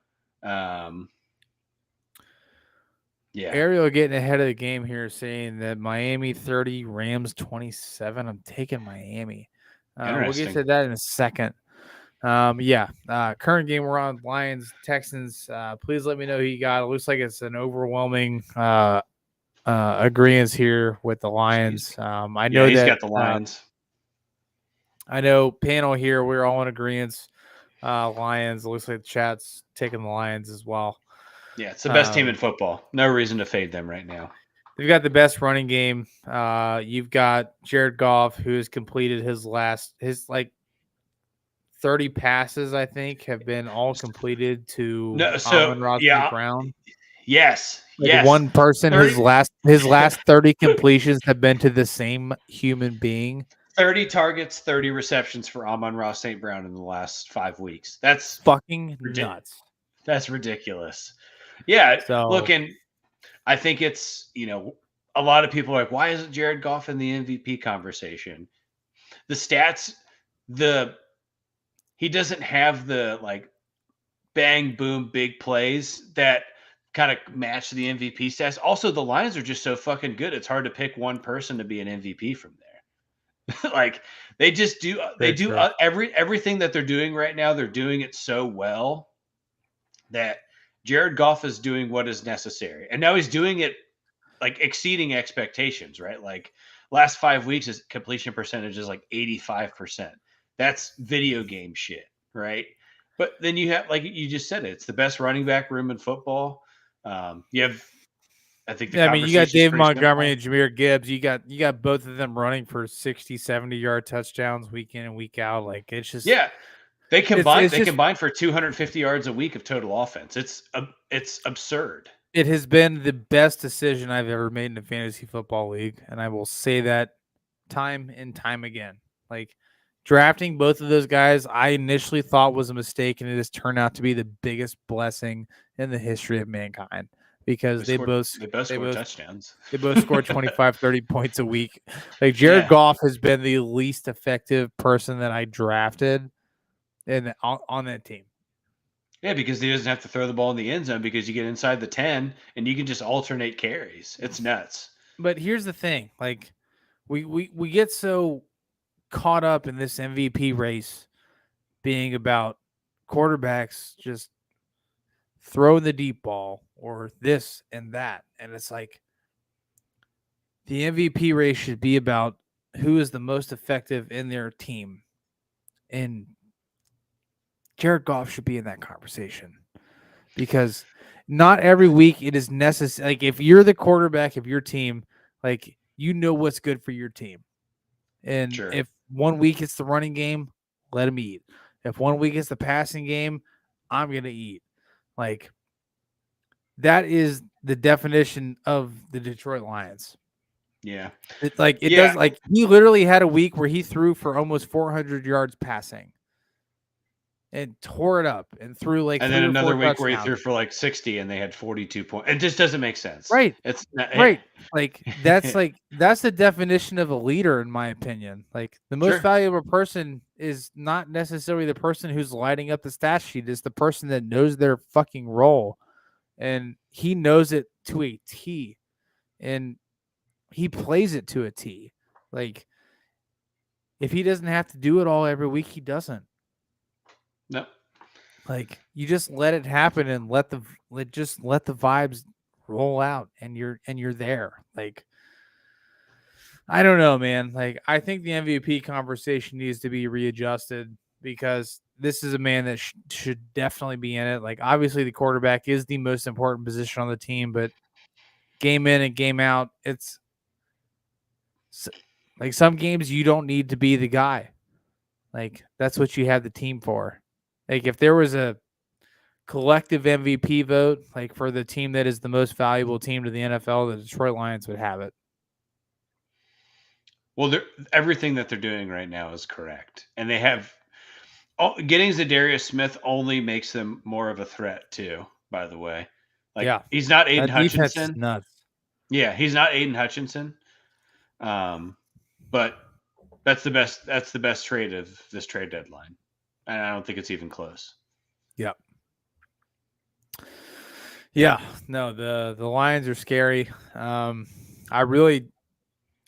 Ariel getting ahead of the game here, saying that Miami 30, Rams 27. I'm taking Miami. We'll get to that in a second. Current game we're on, Lions, Texans. Please let me know who you got. It looks like it's an overwhelming agreement here with the Lions. I know he's that got the Lions. I know panel here, we're all in agreement. Lions. It looks like the chat's taking the Lions as well. Yeah, it's the best team in football. No reason to fade them right now. They've got the best running game. You've got Jared Goff, who has completed his 30 passes, I think, have been all completed to Amon-Ra St. Brown. Yes. One person, 30, his last 30 completions have been to the same human being. 30 targets, 30 receptions for Amon-Ra St. Brown in the last 5 weeks. That's fucking nuts. That's ridiculous. Yeah. So, look, and I think it's, a lot of people are like, why isn't Jared Goff in the MVP conversation? The stats, he doesn't have the bang, boom, big plays that kind of match the MVP stats. Also, the Lions are just so fucking good. It's hard to pick one person to be an MVP from there. They just do. They do everything that they're doing right now. They're doing it so well that Jared Goff is doing what is necessary, and now he's doing it exceeding expectations. Right, last 5 weeks, his completion percentage is 85%. That's video game shit, right? But then you have, you just said, it's the best running back room in football. You have, I think, you got Dave Montgomery and Jahmyr Gibbs. You got both of them running for 60, 70-yard touchdowns week in and week out. It's just they combine. They combine for 250 yards a week of total offense. It's absurd. It has been the best decision I've ever made in a fantasy football league, and I will say that time and time again. Drafting both of those guys, I initially thought was a mistake, and it has turned out to be the biggest blessing in the history of mankind, because they both scored touchdowns. They both scored 25, 30 points a week. Jared Goff has been the least effective person that I drafted on that team. Yeah, because he doesn't have to throw the ball in the end zone, because you get inside the 10 and you can just alternate carries. It's nuts. But here's the thing. We get so caught up in this MVP race being about quarterbacks just throwing the deep ball or this and that. And it's the MVP race should be about who is the most effective in their team. And Jared Goff should be in that conversation, because not every week it is necessary. If you're the quarterback of your team, you know what's good for your team. And if 1 week it's the running game, let him eat. If 1 week it's the passing game, I'm going to eat. Like, that is the definition of the Detroit Lions. Yeah. It does, like, he literally had a week where he threw for almost 400 yards passing and tore it up and threw like and 3 then or 4 another week where he touchdowns. threw for like 60 and they had 42 points. It just doesn't make sense. Right. It's not, right. That's the definition of a leader, in my opinion. Like, the most valuable person is not necessarily the person who's lighting up the stat sheet. It's the person that knows their fucking role, and he knows it to a T, and he plays it to a T. Like, if he doesn't have to do it all every week, he doesn't. No. Like, you just let it happen and let the vibes roll out, and you're there. Like, I don't know, man. Like, I think the MVP conversation needs to be readjusted, because this is a man that should definitely be in it. Like, obviously the quarterback is the most important position on the team, but game in and game out, it's like some games you don't need to be the guy. Like, that's what you have the team for. Like, if there was a collective MVP vote, like, for the team that is the most valuable team to the NFL, the Detroit Lions would have it. Well, everything that they're doing right now is correct, and they have getting Zadarius Smith only makes them more of a threat too. By the way, like, he's not Aiden Hutchinson. Is nuts. Yeah, he's not Aiden Hutchinson. But that's the best. That's the best trade of this trade deadline, and I don't think it's even close. Yep. Yeah, no, the Lions are scary. I really,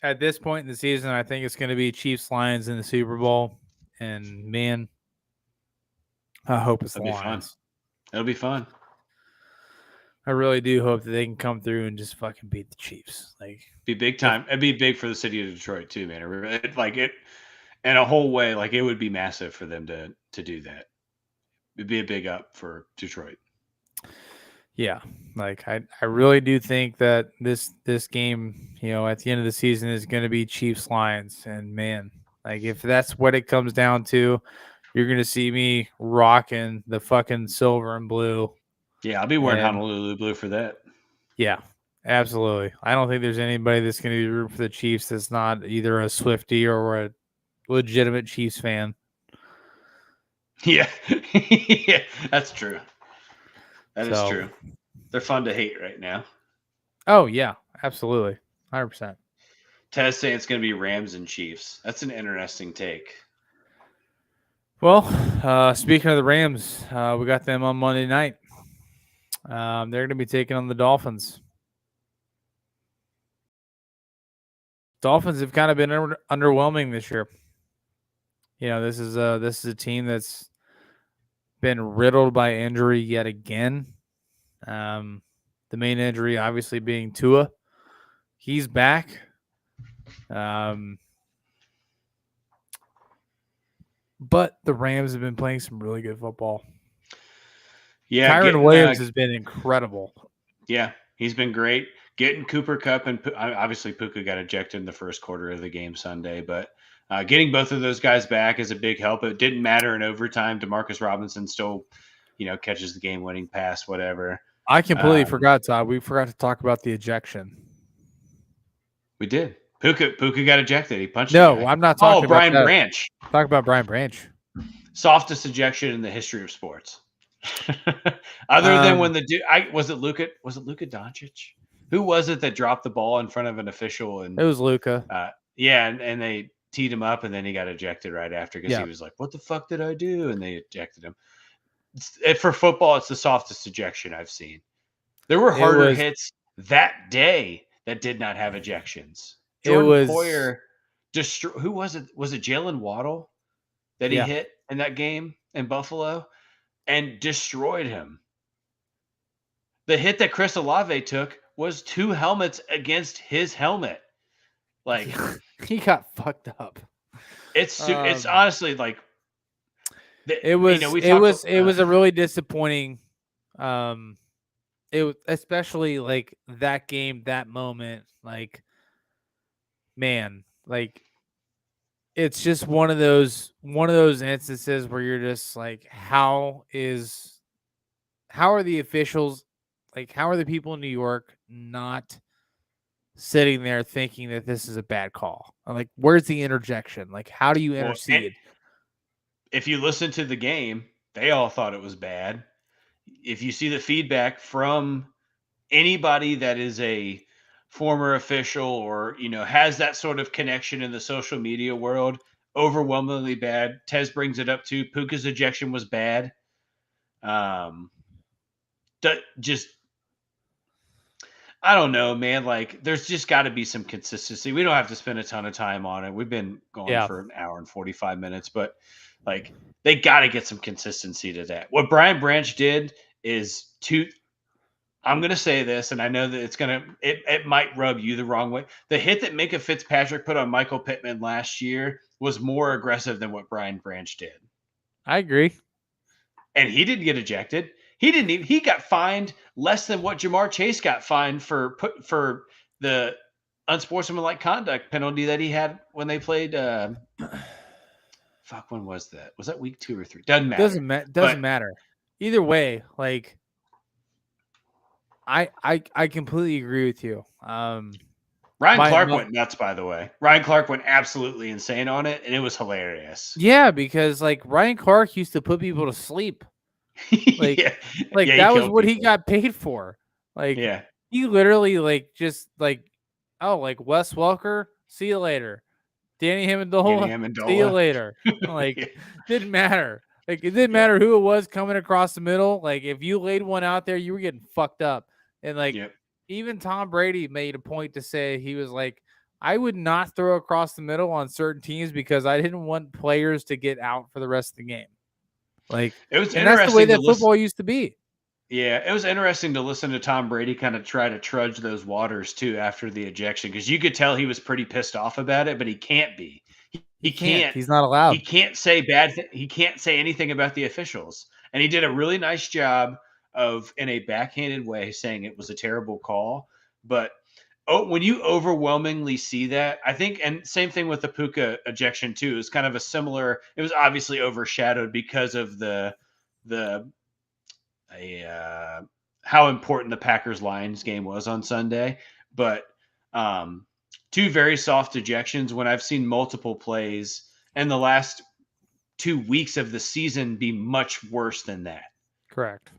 at this point in the season, I think it's going to be Chiefs Lions in the Super Bowl, and man, I hope it's the Lions. It'll be fun. I really do hope that they can come through and just fucking beat the Chiefs. Like, be big time. It'd be big for the city of Detroit too, man. It in a whole way, like, it would be massive for them to do that. It'd be a big up for Detroit. Yeah, like, I really do think that this game, at the end of the season, is going to be Chiefs Lions, and man, like, if that's what it comes down to, you're going to see me rocking the fucking silver and blue. Yeah, I'll be wearing Honolulu blue for that. Yeah, absolutely. I don't think there's anybody that's going to be rooting for the Chiefs that's not either a Swiftie or a legitimate Chiefs fan. Yeah, yeah, that's true. That is true. They're fun to hate right now. Oh, yeah, absolutely. 100%. Tez saying it's going to be Rams and Chiefs. That's an interesting take. Well, speaking of the Rams, we got them on Monday night. They're going to be taking on the Dolphins. Dolphins have kind of been underwhelming this year. This is a team that's been riddled by injury yet again. The main injury obviously being Tua. He's back. But the Rams have been playing some really good football. Yeah, Kyron Williams has been incredible. Yeah, he's been great. Getting Cooper Kupp and obviously Puka got ejected in the first quarter of the game Sunday, but getting both of those guys back is a big help. It didn't matter in overtime. Demarcus Robinson still, catches the game-winning pass, whatever. I completely forgot, Todd. We forgot to talk about the ejection. We did. Puka got ejected. He punched. No, I'm not talking about Brian Branch. Talk about Brian Branch. Softest ejection in the history of sports. Other than when was it Luka Doncic? Who was it that dropped the ball in front of an official? And it was Luka. And they teed him up, and then he got ejected right after because he was like, "What the fuck did I do?" And they ejected him. For football, it's the softest ejection I've seen. There were harder hits that day that did not have ejections. Jordan Poyer who was it? Was it Jalen Waddle that he hit in that game in Buffalo and destroyed him? The hit that Chris Olave took was 2 helmets against his helmet. Like, he got fucked up. It's honestly like it was a really disappointing. It was especially like that game, that moment. Like, man, like, it's just one of those instances where you're just like, how is how are the officials, like, how are the people in New York not sitting there thinking that this is a bad call? Like, where's the interjection? Like, how do you intercede? If you listen to the game, they all thought it was bad. If you see the feedback from anybody that is a former official or has that sort of connection in the social media world, overwhelmingly bad. Tez brings it up too. Puka's ejection was bad. Just I don't know, man. Like, there's just got to be some consistency. We don't have to spend a ton of time on it. We've been going for an hour and 45 minutes, but like, they got to get some consistency to that. What Brian Branch did is I'm going to say this, and I know that it might rub you the wrong way. The hit that Minka Fitzpatrick put on Michael Pittman last year was more aggressive than what Brian Branch did. I agree. And he didn't get ejected. He got fined less than what Jamar Chase got fined for the unsportsmanlike conduct penalty that he had when they played. When was that? Was that week 2 or 3? Doesn't matter. Doesn't matter. Either way, like, I completely agree with you. Ryan Clark went nuts, by the way. Ryan Clark went absolutely insane on it, and it was hilarious. Yeah, because like Ryan Clark used to put people to sleep. Like, that was what he got paid for. Like, he literally like just like, oh, like Wes Welker, see you later. Danny Amendola, see you later. Like, didn't matter. Like, it didn't matter who it was coming across the middle. Like, if you laid one out there, you were getting fucked up. And like, even Tom Brady made a point to say, he was like, I would not throw across the middle on certain teams because I didn't want players to get out for the rest of the game. Like, it was and that's the way that football used to be. Yeah, it was interesting to listen to Tom Brady kind of try to trudge those waters too after the ejection, because you could tell he was pretty pissed off about it, but he can't be. He can't. He's not allowed. He can't say bad. He can't say anything about the officials, and he did a really nice job of, in a backhanded way, saying it was a terrible call. But when you overwhelmingly see that, I think, and same thing with the Puka ejection too, is kind of a similar. It was obviously overshadowed because of how important the Packers-Lions game was on Sunday. But two very soft ejections when I've seen multiple plays in the last 2 weeks of the season be much worse than that. Correct.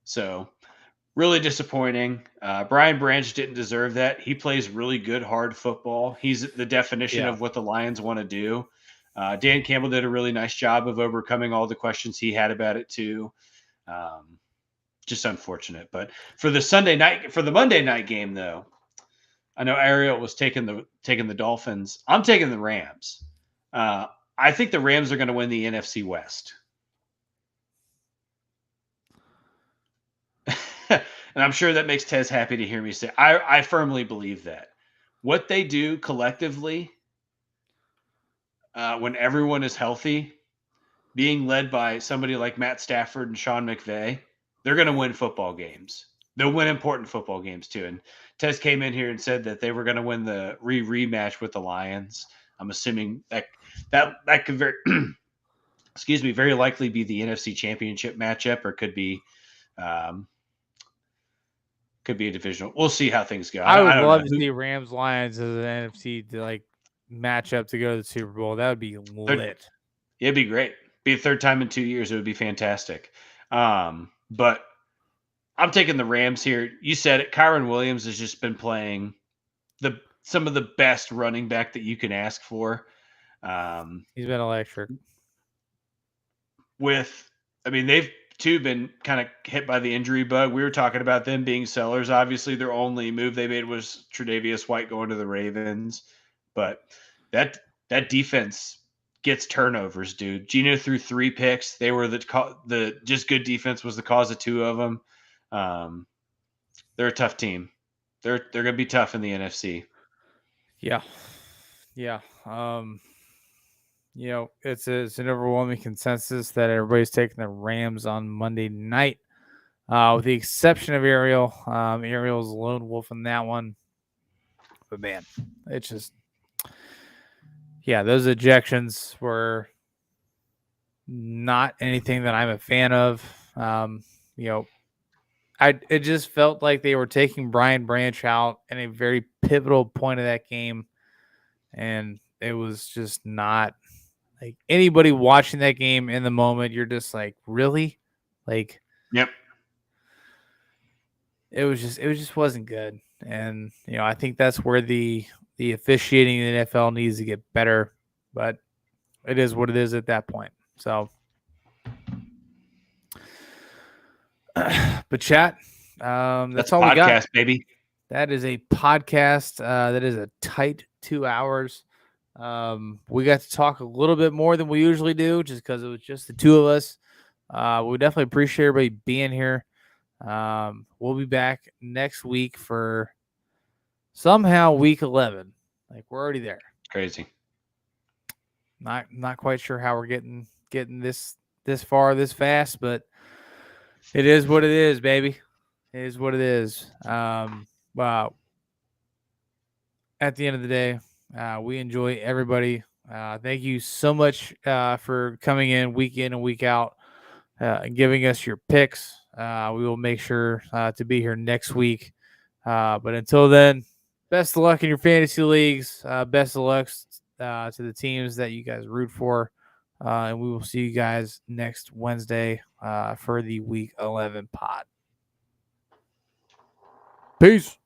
So really disappointing. Brian Branch didn't deserve that. He plays really good, hard football. He's the definition of what the Lions want to do. Dan Campbell did a really nice job of overcoming all the questions he had about it too. Just unfortunate. But for the Monday night game, though, I know Ariel was taking the Dolphins. I'm taking the Rams. I think the Rams are going to win the NFC West. And I'm sure that makes Tez happy to hear me say, I firmly believe that. What they do collectively, when everyone is healthy, being led by somebody like Matt Stafford and Sean McVay, they're going to win football games. They'll win important football games too. And Tez came in here and said that they were going to win the rematch with the Lions. I'm assuming that could very likely be the NFC Championship matchup, or could be a divisional. We'll see how things go. I would love to see Rams Lions as an NFC matchup to go to the Super Bowl. That would be lit. It'd be great. Be a third time in 2 years. It would be fantastic. But I'm taking the Rams here. You said it. Kyron Williams has just been playing some of the best running back that you can ask for. He's been electric. They've too been kind of hit by the injury bug. We were talking about them being sellers. Obviously, their only move they made was Tre'Davious White going to the Ravens. But that defense gets turnovers, dude. Geno threw 3 picks. They were the just good defense was the cause of 2 of them. They're a tough team. They're going to be tough in the NFC. Yeah. It's an overwhelming consensus that everybody's taking the Rams on Monday night, with the exception of Ariel. Ariel's a lone wolf in that one. But man, it's just, those ejections were not anything that I'm a fan of. It just felt like they were taking Brian Branch out in a very pivotal point of that game, and it was just not like anybody watching that game in the moment. You're just like, really, like, yep. It just wasn't good, and I think that's where the officiating in the NFL needs to get better, but it is what it is at that point. So, but chat, that's all we got. Podcast, baby. That is a podcast. That is a tight 2 hours. We got to talk a little bit more than we usually do, just because it was just the two of us. We definitely appreciate everybody being here. We'll be back next week for somehow week 11. Like, we're already there. Crazy. Not quite sure how we're getting this far this fast, but it is what it is, baby. It is what it is. Wow. At the end of the day, we enjoy everybody. Thank you so much for coming in and week out and giving us your picks. We will make sure to be here next week. But until then, best of luck in your fantasy leagues. Best of luck to the teams that you guys root for. And we will see you guys next Wednesday for the Week 11 pod. Peace.